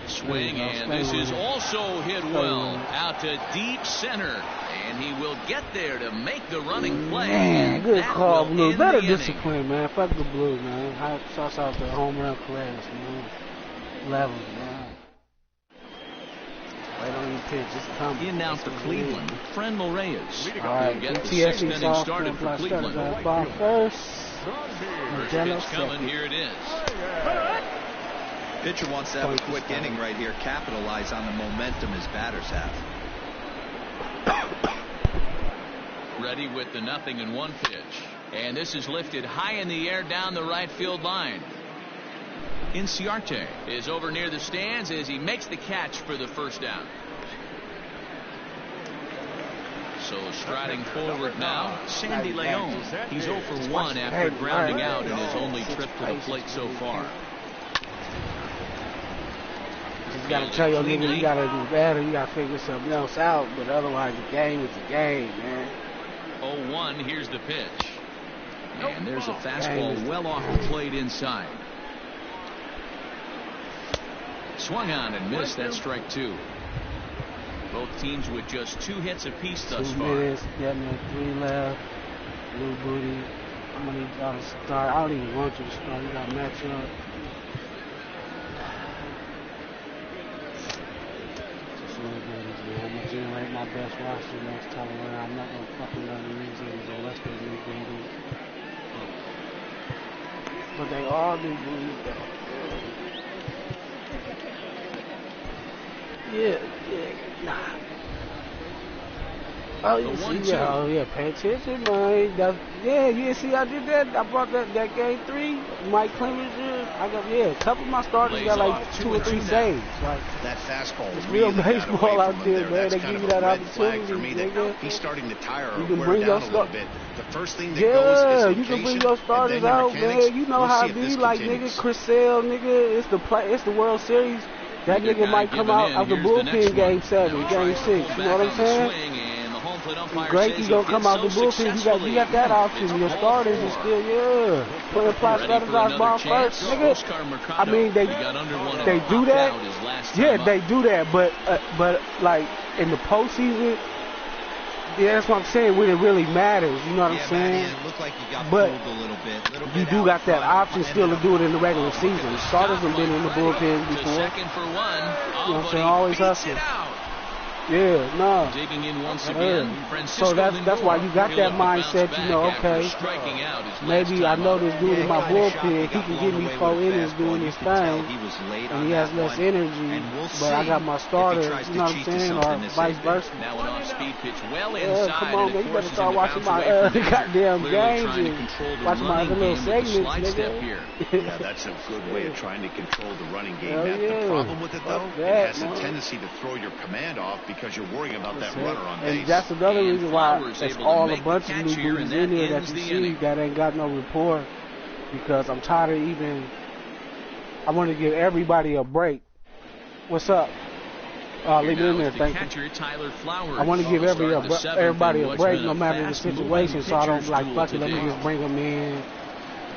Swing, and this is also hit well out to deep center, and he will get there to make the running play. Man, and good that call, will Blue. end Better the inning. discipline, man. Fuck the Blue, man. Shouts out to home run players, man. Levels, man. Right on your pitch. It's coming. In now for Cleveland, Frenlo Reyes. All right, He'll get the TSC 6th inning started for Cleveland. Ball first. First pitch coming. Here it is. Pitcher wants to have a quick inning right here. Capitalize on the momentum his batters have. Ready with the 0-1 pitch. And this is lifted high in the air down the right field line. Inciarte is over near the stands as he makes the catch for the first down. So striding forward now, Sandy Leon. He's 0 for 1 after grounding out in his only trip to the plate so far. You gotta tell your nigga you gotta do better, you gotta figure something else out, but otherwise the game is a game, man. 0-1, here's the pitch. And there's a fastball well off the plate inside. Swung on and missed. That strike 2. Both teams with just 2 hits apiece thus far. 2 minutes, yeah, man, 3 left. Blue booty. I'm gonna need y'all to start. I don't even want you to start. You gotta match up. I'm gonna generate my best roster next time around. I'm not gonna fucking run the niggas unless they new booty. But they all do booty though. Yeah, nah. Oh, yeah, pay attention, man. Yeah, see, I did that. I brought that game 3. Mike Clemens, a couple of my starters got like 2 or 3 saves. Like, that fastball it's real baseball out there, man. They give you that opportunity. He's starting to tire or you can wear bring down your a little bit. The first thing that goes is location, you can bring your starters out, man. You know how it be, like, nigga, Chris Sale, nigga, it's the World Series. That nigga might come out of the bullpen game 7, game 6. You know what I'm saying? Greinke gonna come out the bullpen. You got that option. Your starters is still playing strategize bomb first, nigga. I mean they do that. Yeah, they do that. But like in the postseason, yeah, that's what I'm saying. When it really matters, you know what I'm saying? It looked like you got but pulled a little bit. You do got that option still to do it in the regular season. The starters have been in the bullpen before. You know what I'm saying? Always hustling. Yeah, no. Digging in once again. So that's why you got that mindset, you know, okay, maybe I know this dude in my bullpen, he can give me 4 innings doing his thing, and he has less energy, but I got my starter, you know what I'm saying, or vice versa. Now an off-speed pitch well inside. Come on, man, you better start watching my goddamn games and watch my other little segments, nigga. Yeah, that's a good way of trying to control the running game. The problem with it, though, it has a tendency to throw your command off because you're worrying about that runner on base. And that's another reason why it's all a bunch of new dudes in here that you see that ain't got no rapport, because I'm tired of I want to give everybody a break. What's up? Leave it in there, thank you. I want to give everybody a break no matter the situation, so I don't like fuck it, let me just bring them in.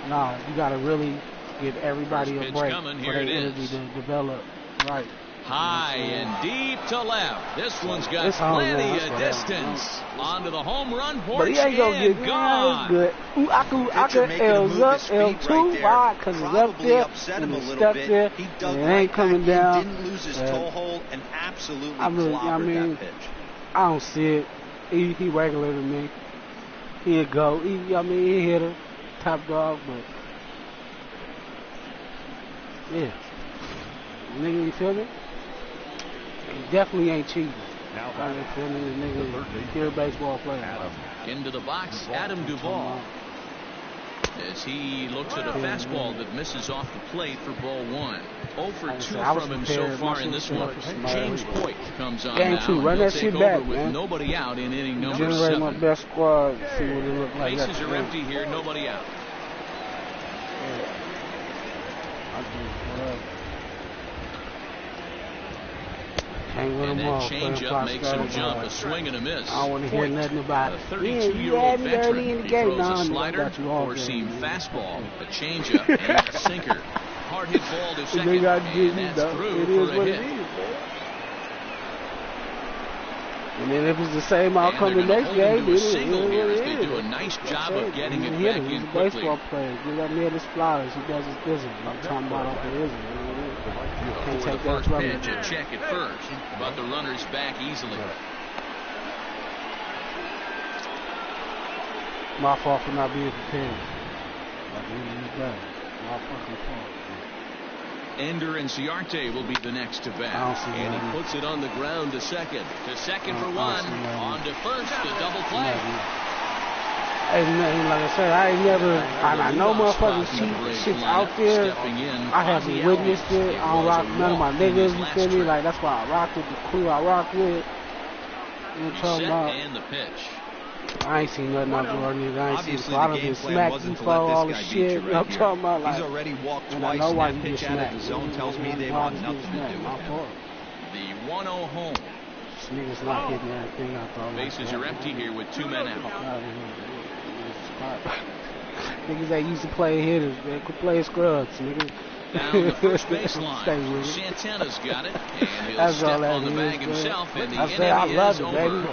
Nah, you got to really give everybody a break for their energy to develop. Right. High and deep to left. This one's got plenty of distance. Onto the home run porch. But he ain't gonna get gone. Good. I could L's up, L2. Why? Because it's up there and it's stuck there. And it ain't coming down. Didn't lose his toe hold and absolutely clobbered that pitch. I don't see it. He regular to me. He'll go. He hit her. Top dog, but yeah. Nigga, you feel me? He definitely ain't cheating. Now, feel me? The nigga, pure baseball player. Into the box, Adam Duvall. As he looks at a fastball that misses off the plate for ball 1. 0 for 2 from him so far in this one. James Hoyt comes on Game 2, run that shit back, with man. Nobody out in inning number Generate 7. my best squad. See what it look like. Bases are empty here, nobody out. And that changeup makes him jump, a swing and a miss. I don't want to hear nothing about it. A 32-year-old veteran, he throws a slider, four-seam fastball, a changeup, and a sinker. Hard hit ball to second, and that's through for a hit. And then if it's the same outcome the next game, it is. They do a nice job of getting it back in quickly. He's a baseball player. Give that man his flowers. He does his business. I'm talking about off the ism. For the first pitch, a check at first, but the runner's back easily. My fault for not being prepared. Ender and Ciarte will be the next to bat. And he puts it on the ground to second. To second for one. On to first, the double play. Hey, man, like I said, I ain't never, I know motherfuckers shit's out there. I haven't witnessed it. I don't rock none of my niggas, you feel me? Like, that's why I rock with the crew I rock with. You know what I'm talking about? And the pitch. I ain't seen nothing out there, nigga. I ain't seen a lot of it smack before all the shit. You know what I'm talking about? Like, he's already walked twice, and that pitch out of the zone tells me they want nothing to do with him. The 1-0 home. This nigga's not hitting everything I thought. Bases are empty here with 2 men out. Niggas that used to play hitters, man. Quit playing scrubs, nigga. Down the first baseline. Santana's got it, and he'll step on the bag himself, and the inning I love is it, over. baby.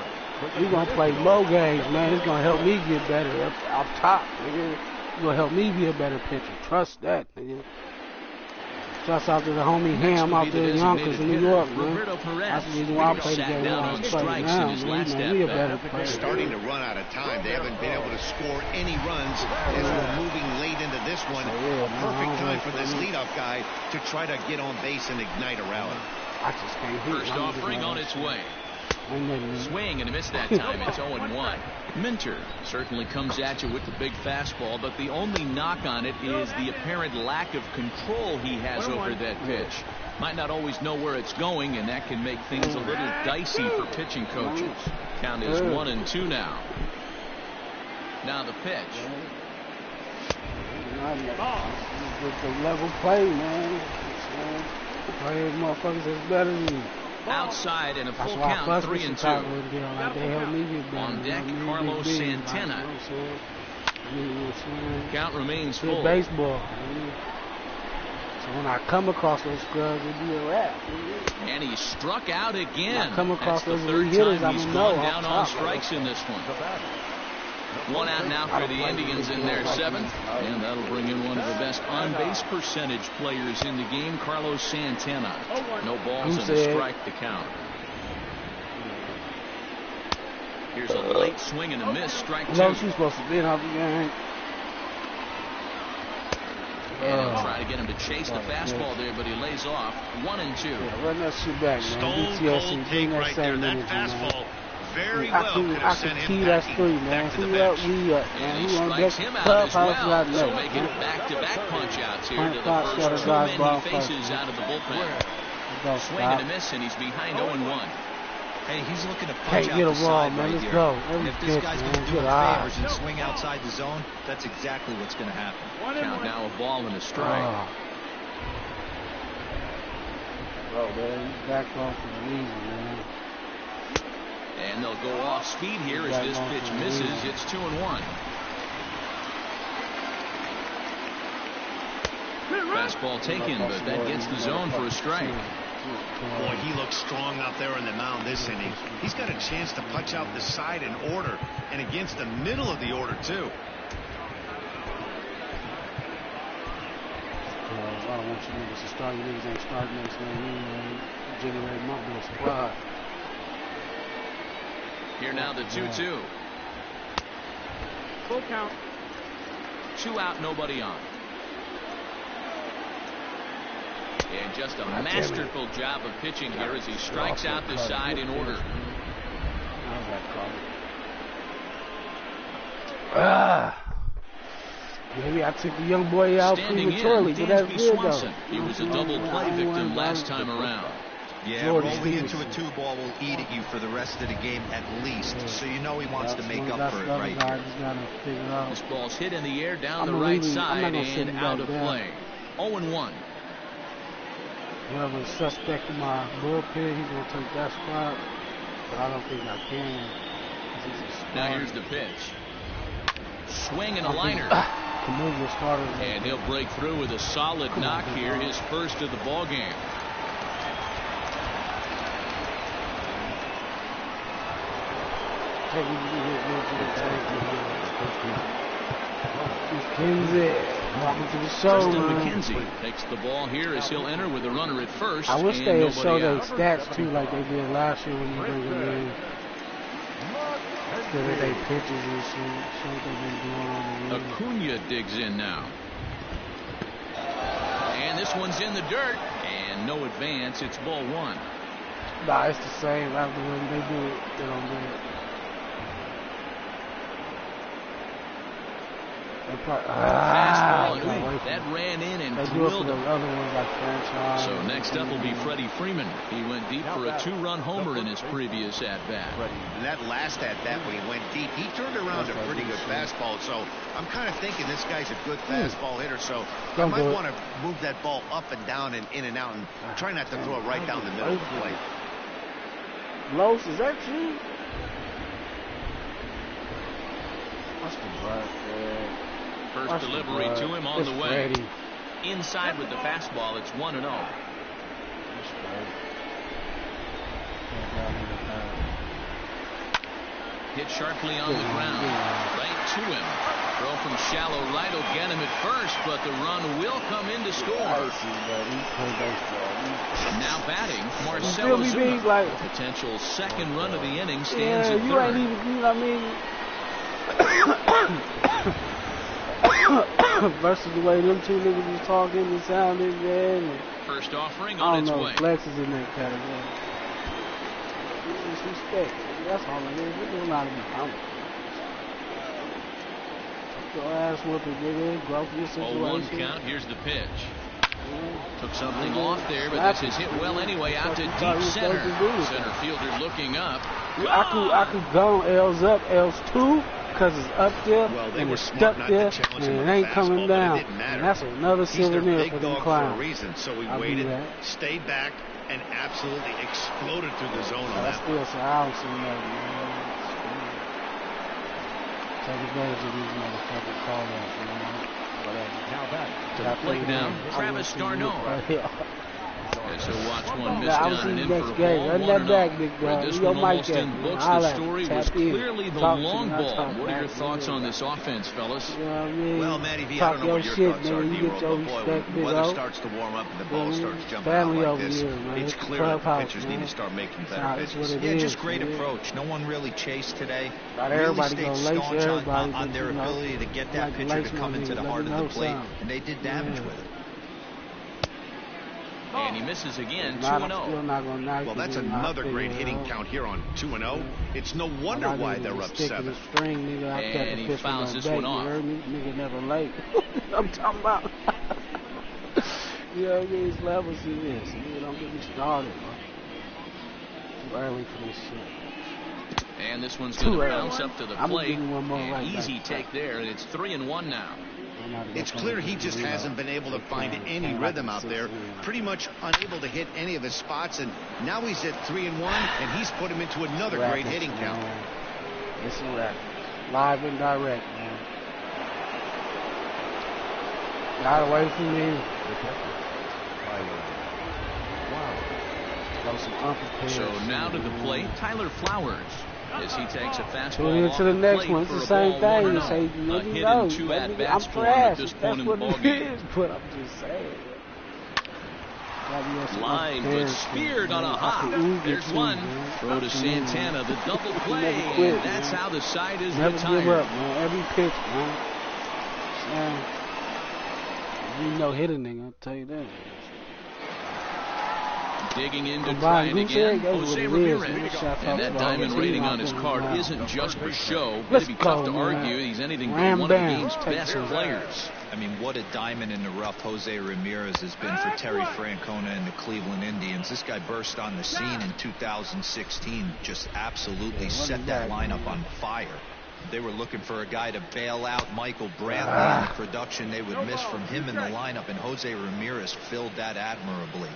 We gonna play more games, man. It's gonna help me get better up top, nigga. It's gonna help me be a better pitcher. Trust that, nigga. Shouts out to the homie Ham out there in Yonkers in New York, man. That's the reason why I play the game when I was playing now, man. We a better player. They're starting to run out of time. They haven't been able to score any runs as we're moving late into this one. A perfect time for this leadoff guy to try to get on base and ignite a rally. I just can't hit. First offering on its way. Swing and a miss that time. It's 0-1. Minter certainly comes at you with the big fastball, but the only knock on it is the apparent lack of control he has over that pitch. Might not always know where it's going, and that can make things a little dicey for pitching coaches. Count is 1-2 now. Now the pitch. It's a level play, man. Playing motherfuckers that's better than you. Outside and a full count, 3-2. On deck, Carlos Santana. Count remains full. Baseball. So when I come across those scrubs, it'll be a wrap. And he struck out again. When I come across That's those the third hitters, time he's gone down on top, strikes in this one. One out now for the Indians in their 7th. And that'll bring in one of the best on-base percentage players in the game, Carlos Santana. No balls and a strike to count. Here's a late swing and a miss, strike 2. No, she's supposed to be off the game. And he'll try to get him to chase the fastball there, but he lays off. 1-2. Yeah, run that shit back, man. Stone cold take right there. That fastball. Very well could have sent him back to the up, and he strikes him out as well, so making it back-to-back punch-outs here to the first 2 men he faces out of the bullpen. Swing and a miss, and he's behind 0-1. Hey, he's looking to punch out the side right here. And if this guy's going to do him favors and swing outside the zone, that's exactly what's going to happen. Count now a ball and a strike. Bro, man, he's back off for a reason, man. And they'll go off speed here as this pitch misses. It's 2-1. Fastball taken, but that gets the zone for a strike. Boy, he looks strong out there on the mound this inning. He's got a chance to punch out the side in order, and against the middle of the order, too. I don't want you niggas to start. You niggas ain't starting next game anyway. Generate my little squad. Here now the 2-2. Full count. 2 out, nobody on. And just a masterful job of pitching here as he strikes out the side in order. Maybe I took the young boy out prematurely, but that's good though. He was a double play victim last time around. Yeah, rolling into a 2-ball will eat at you for the rest of the game at least, so you know he wants to make up for it right here. This ball's hit in the air down the right side and out of play. 0-1. Whoever's suspect in my bullpen, he's going to take that spot, but I don't think I can. Now here's the pitch. Swing and a liner. And he'll break through with a solid knock here, his first of the ball game. Welcome to the show. Justin McKenzie takes the ball here as he'll enter with a runner at first. I wish they would show their stats too, like they did last year when you bring them in. Look at they pitches and shit. Shit they been doing on the wheel. Acuna digs in now. And this one's in the dirt. And no advance. It's ball one. Nah, it's the same. After when they do it, they don't do it. Fastball. That ran in and they drilled do it for him. the other ones like franchise. So next up will be Freddie Freeman. He went deep for a 2-run homer in his previous at-bat. And that last at-bat when he went deep, he turned around a pretty good fastball. So I'm kind of thinking this guy's a good fastball hitter. So I might want to move that ball up and down and in and out and try not to throw it right down the middle of the plate. Los, is that you? That's the right there. First delivery to him on the way. Freddie. Inside with the fastball, it's 1-0. Hit sharply on the ground. Right to him. Throw from shallow right will get him at first, but the run will come in to score. Now batting, Marcell Ozuna. Like, the potential second run of the inning stands at you third. ain't even, you know what I mean? Versus the way them two niggas was talking and sounding, man. First offering I on don't its know, way. Flex is in that category. It's respect. That's all it is. We don't know how to be humble. Your ass whooping, nigga. Grow from your situation. 0-1 count. Here's the pitch. Took something off there, but this is hit well anyway out to deep center. Center fielder looking up. I could go on L's up, L's 2. Because it's up there, and it's stuck there, and it ain't coming down. And that's another souvenir for the clown. For a reason, so we waited, stayed back, and absolutely exploded through the zone on that. Still, so I don't see nothing, man. Take advantage of these motherfucking call-outs, man. Whatever. Now back to the plate now, Travis d'Arnaud. As he'll watch one miss down and in for a ball. 1-0. This one almost in books. The story was clearly the long ball. What are your thoughts on this offense, fellas? You know what I mean? Well, Matty V, I don't know what your thoughts are, D-Roll, but boy, when the weather starts to warm up and the ball starts jumping out like this, it's clear that the pitchers need to start making better pitches. Yeah, just great approach. No one really chased today. Not really everybody stayed staunch on their ability to get that pitcher to come into the heart of the plate, and they did damage with it. And he misses again, 2-0. Well, that's another great hitting count here on 2-0. It's no wonder why they're up 7. And he fouls this one off. Nigga never late. I'm talking about. You know, these levels in this. Nigga, don't get me started, bro. Too early for this shit. And this one's going to bounce up to the plate. An easy take there, and it's 3-1 now. It's clear he just hasn't been able to find any rhythm out there. Pretty much unable to hit any of his spots, and now he's at 3-1, and he's put him into another great hitting count. It's a wrap. Live and direct, man. Got away from me. So now to the plate, Tyler Flowers. As he takes a fastball into the next one, it's the same thing. You say, you know, I'm trash. That's what it is. But I'm just saying. Line, but speared on a hop. There's one. Throw to Santana, the double play, and that's how the side is retired. Never give up, man. Every pitch, man. You know, hit a nigga, I'll tell you that. Digging in to try it again, Jose Ramirez. And that diamond rating on his card isn't just for show. It'd be tough to argue he's anything but one of the game's best players. I mean, what a diamond in the rough Jose Ramirez has been for Terry Francona and the Cleveland Indians. This guy burst on the scene in 2016, just absolutely set that lineup on fire. They were looking for a guy to bail out Michael Brantley and the production they would miss from him in the lineup, and Jose Ramirez filled that admirably.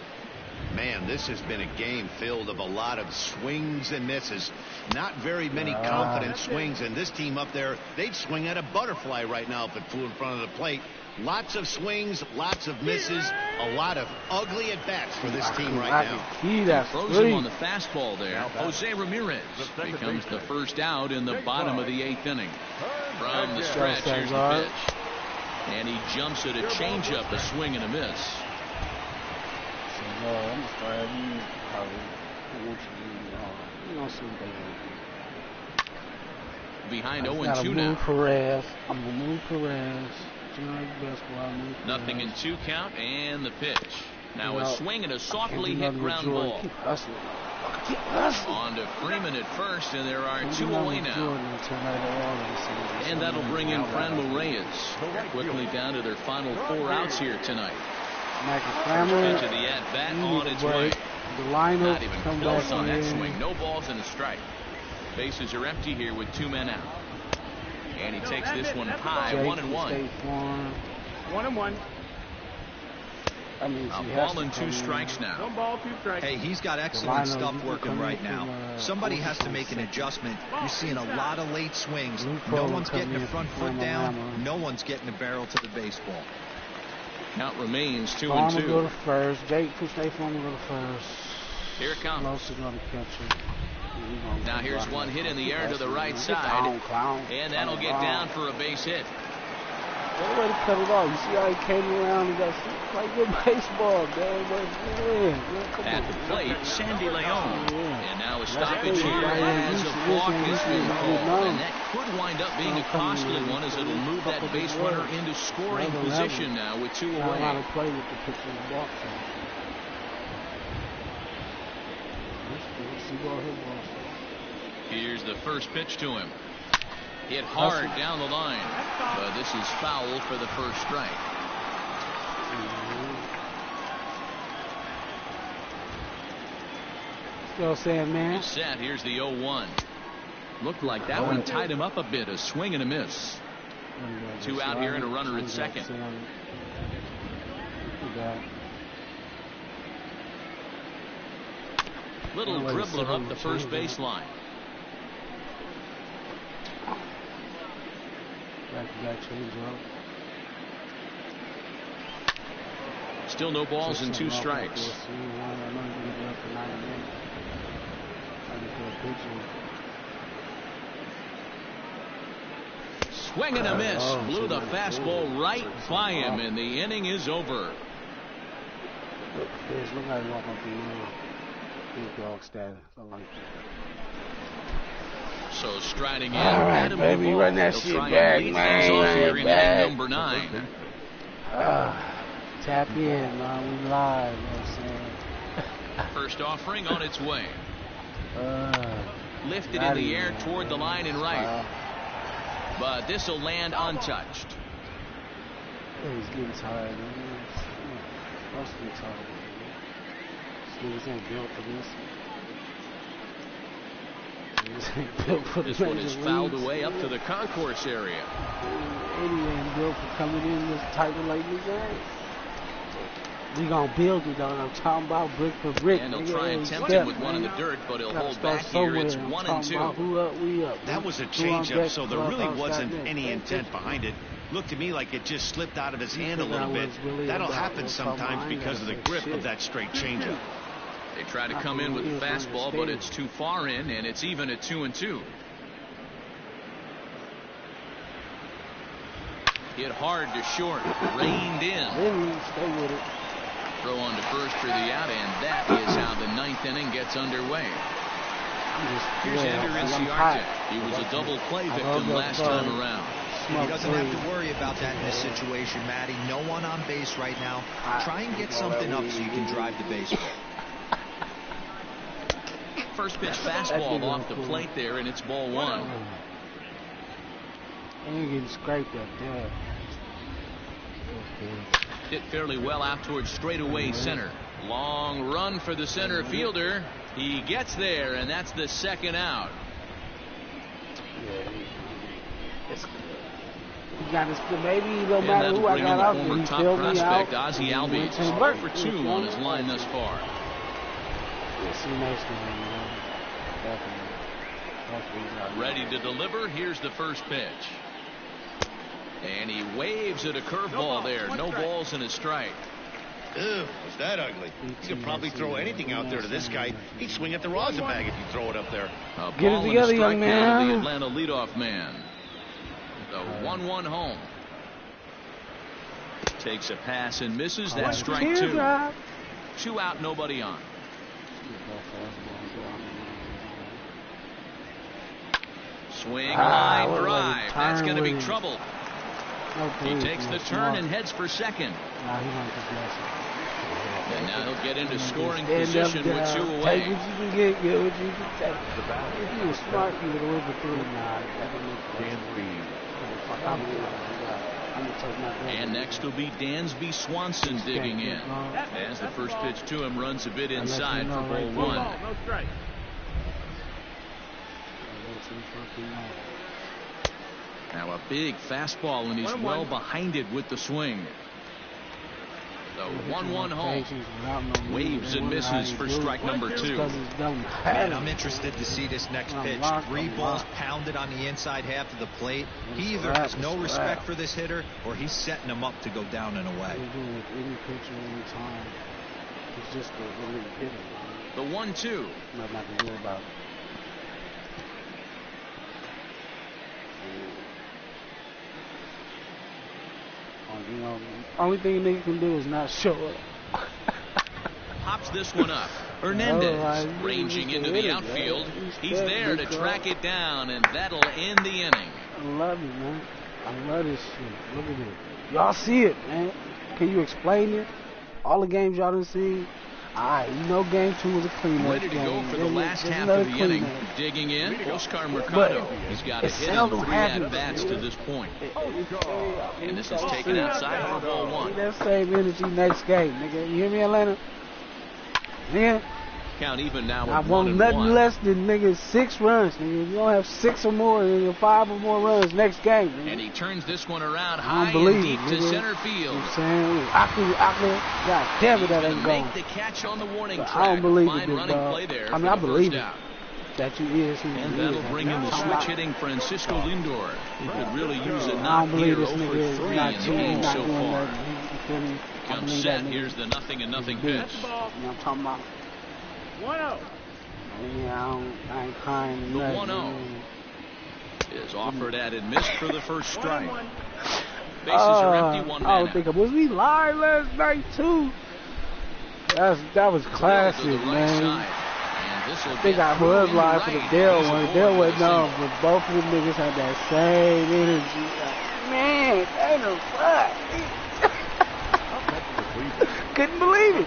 Man, this has been a game filled of a lot of swings and misses. Not very many confident swings, and this team up there, they'd swing at a butterfly right now if it flew in front of the plate. Lots of swings, lots of misses, a lot of ugly at-bats for this team right now. He throws him on the fastball there. Jose Ramirez becomes the first out in the bottom of the 8th inning. From the stretch, here's the pitch. And he jumps at a changeup, a swing and a miss. I'm sorry, you probably want you to see what they behind 0-2 now. Perez. I'm going to move Perez. Nothing in 2 count, and the pitch. Now a swing and a softly hit ground ball. On to Freeman at first, and there are 2 away now. And that'll bring in Franmil Reyes. Quickly down to their final 4 outs here tonight. Into the at-bat on its way. Not even close on that swing. No balls and a strike. Bases are empty here with 2 men out. And he takes this one high, 1-1. 1-1. A ball and 2 strikes now. 1 ball, 2 strikes. Hey, he's got excellent stuff working right now. Somebody has to make an adjustment. You're seeing a lot of late swings. No one's getting the front foot down. No one's getting the barrel to the baseball. Count remains 2-2. Farmer go to first. Jake State Farmer go to first. Here it comes. Close going to catch him. Now here's one hit in the air to the right side. And that'll get down for a base hit. What way to cut it off? You see how he came around and got like good baseball, man. At the plate, Sandy Leon. And now a stoppage here as a walk has been called. And that could wind up being a costly one as it'll move that base runner into scoring position now with 2 away. How to play with the pitcher and walk. Here's the first pitch to him. Hit hard down the line, but this is foul for the first strike. Still saying, man. He's set. Here's the 0-1. Looked like that one tied him up a bit. A swing and a miss. 2 out here and a runner at second. Little dribbler up the first baseline. Still no balls and 2 strikes. Swing and a miss. Blew the fastball right by him, and the inning is over. So striding in, all right, baby, run that shit back, man. Number 9. Tap in, man. We live, you know what I'm saying? First offering on its way. Lifted in the air toward the line and right. But this will land untouched. He's getting tired, man. Must be tired. This ain't built for this. This one is fouled away up to the concourse area. Ain't built for coming in this type of late game. We gonna build it, though. I'm talking about brick for brick. And they'll try and tempt him with one in the dirt, but he'll hold back here. It's 1-2. Who up, we up. That was a changeup, so there really wasn't any intent behind it. Looked to me like it just slipped out of his hand a little bit. That'll happen sometimes because of the grip of that straight changeup. They try to come in with the fastball, but it's too far in, and it's even at 2-2. Hit hard to short, reined in. Stay with it. Throw on to first for the out, and that is how the 9th inning gets underway. Here's Ender Inciarte. He was a double play victim last time around. He doesn't have to worry about that in this situation, Matty. No one on base right now. Try and get something up so you can drive the baseball. First pitch fastball off the plate there, and it's ball 1. And getting scraped up there. Hit fairly well out towards straightaway center. Long run for the center fielder. He gets there, and that's the 2nd out. He got his, maybe no matter who I got out there, he filled me out. Ozzie Albies, 4 for 2 on his line thus far. Ready to deliver. Here's the first pitch. And he waves at a curveball there. No balls and a strike. Ew, was that ugly? You could probably throw anything out there to this guy. He'd swing at the rosin bag if you throw it up there. A ball and a strike now to the Atlanta leadoff man. The 1-1 home. Takes a pass and misses. That's strike 2. 2 out, nobody on. Swing line drive. That's going to be with trouble. No, He takes the turn and heads for second. Nah, he wants to bless it. And now he'll get into scoring Stand position up, with two down. away. Take what you can get what you can take. If you were smart, you would have went for three. Nah, that didn't make And next will be Dansby Swanson digging in. As the first pitch to him runs a bit inside for ball one. No strike. Now a big fastball, and he's well behind it with the swing. The 1-1 home. Waves and misses for strike number 2. Man, I'm interested to see this next pitch. 3 balls pounded on the inside half of the plate. He either has no respect for this hitter, or he's setting him up to go down and away. Any pitcher, any time. It's just a elite hitter. The 1-2. Nothing I can do about it. You know, only thing nigga can do is not show up. Pops this one up. Hernandez ranging into the outfield. He's there to track it down, and that'll end the inning. I love it, man. I love this shit. Look at it. Y'all see it, man. Can you explain it? All the games y'all done seen. Alright, you know game 2 was a clean-up Ready to go for the last half of the inning. Digging in, Oscar Mercado. He's got a hit on 3 at-bats to this point. And this is taken outside for ball 1. That same energy next game, nigga. You hear me, Atlanta? Yeah. Count even now I with want 1-1. nothing less than, nigga, 6 runs, nigga. If you don't have 6 or more, nigga, 5 or more runs next game, nigga. And he turns this one around I high don't and believe deep it, to nigga. center field. I'm saying, God damn it, that ain't going. Make the catch on the warning track. I don't believe Fine it, big running dog. play there I mean, I for the believe first it. out. That you is who And you that'll is. bring in the switch hitting Francisco Lindor. He could really use a I knock don't here. believe this 0 nigga for is 3 not in the cheating, game not so doing far. nothing. You feel me? I Comes believe set. that nigga. Here's the 0-0 He's a pitch. bitch. You know what I'm talking about? 1-0. Yeah, I ain't crying. The nothing, 1-0 man. is offered at and missed for the first strike. Bases are empty, 1 I man don't out. think was we live last night too. That was classic, To the right man. side. And this'll I think get I through was into live for the right. Dale He's one. aboard Dale with wasn't a on, single. but both of them niggas had that same energy. Like, man, ain't no fuck. Couldn't believe it.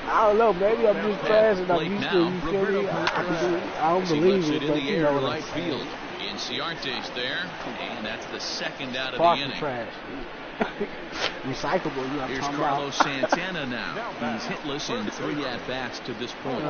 I don't know, maybe I'm just fast and I'm Plate used to now, it. You feel me? Roberto I can do it. I don't As he believe lifts it, it in but the you air know to what I'm right saying. field. Inciarte's there, and that's the second out of Far the from inning. trash. Recyclable, you know what I'm Here's talking Carlos about. Santana now. He's hitless in 3 at-bats to this point.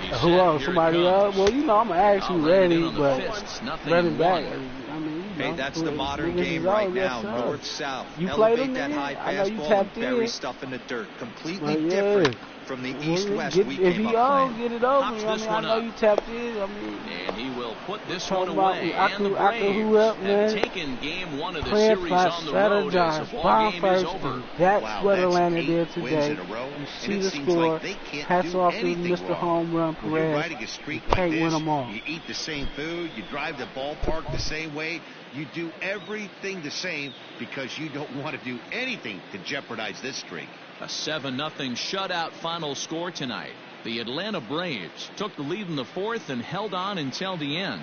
He's Who set. else? Here Somebody it else? comes. Well, you know, I'm actually Now landing ready, in on the but fists. Nothing running in back. one. I mean, you Hey, know, that's the modern niggas game is right on, yes, now. sir. North-south. You played Elevate them, that high nigga? I know you fastball and tapped bury in. stuff in the dirt. Completely Well, yeah. different from the east-west Get, we if came he up on, playing. get it over. Pops You know what I this mean? I one know up. you tapped in. I mean, And he will put this talking one about away. I And the can who Braves up, man. have taken game 1 of the Playing series by on the road as the ball Strategize, game bomb is first, over. and that's Wow, what that's Atlanta 8 did wins today. in a row, You and see it the seems score. like they can't Hats do off to anything Mr. wrong. Home Run When you're Perez. riding a streak You like can't win this, them all. you eat the same food, you drive the ballpark the same way, you do everything the same because you don't want to do anything to jeopardize this streak. A 7-0 shutout final score tonight. The Atlanta Braves took the lead in the 4th and held on until the end.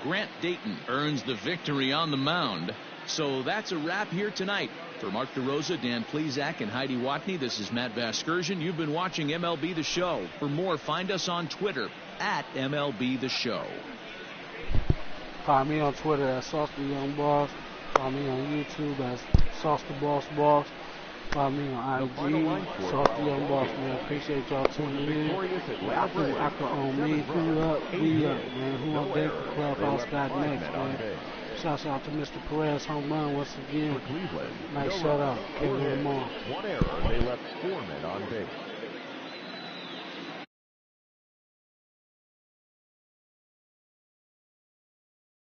Grant Dayton earns the victory on the mound. So that's a wrap here tonight. For Mark DeRosa, Dan Plesac, and Heidi Watney, this is Matt Vasgersian. You've been watching MLB The Show. For more, find us on Twitter at MLB The Show. Follow me on Twitter at SauceDaYungBoss. Follow me on YouTube as SauceDaBoss's. Follow me on IG, SauceDaYungBoss, man. Appreciate y'all tuning in. I can own me. Who up, man. Who up there? Clubhouse got next, man. Shouts out to Mr. Perez home run once again. Nice shout out. Kevin Lamar. One error, they left 4 men on base.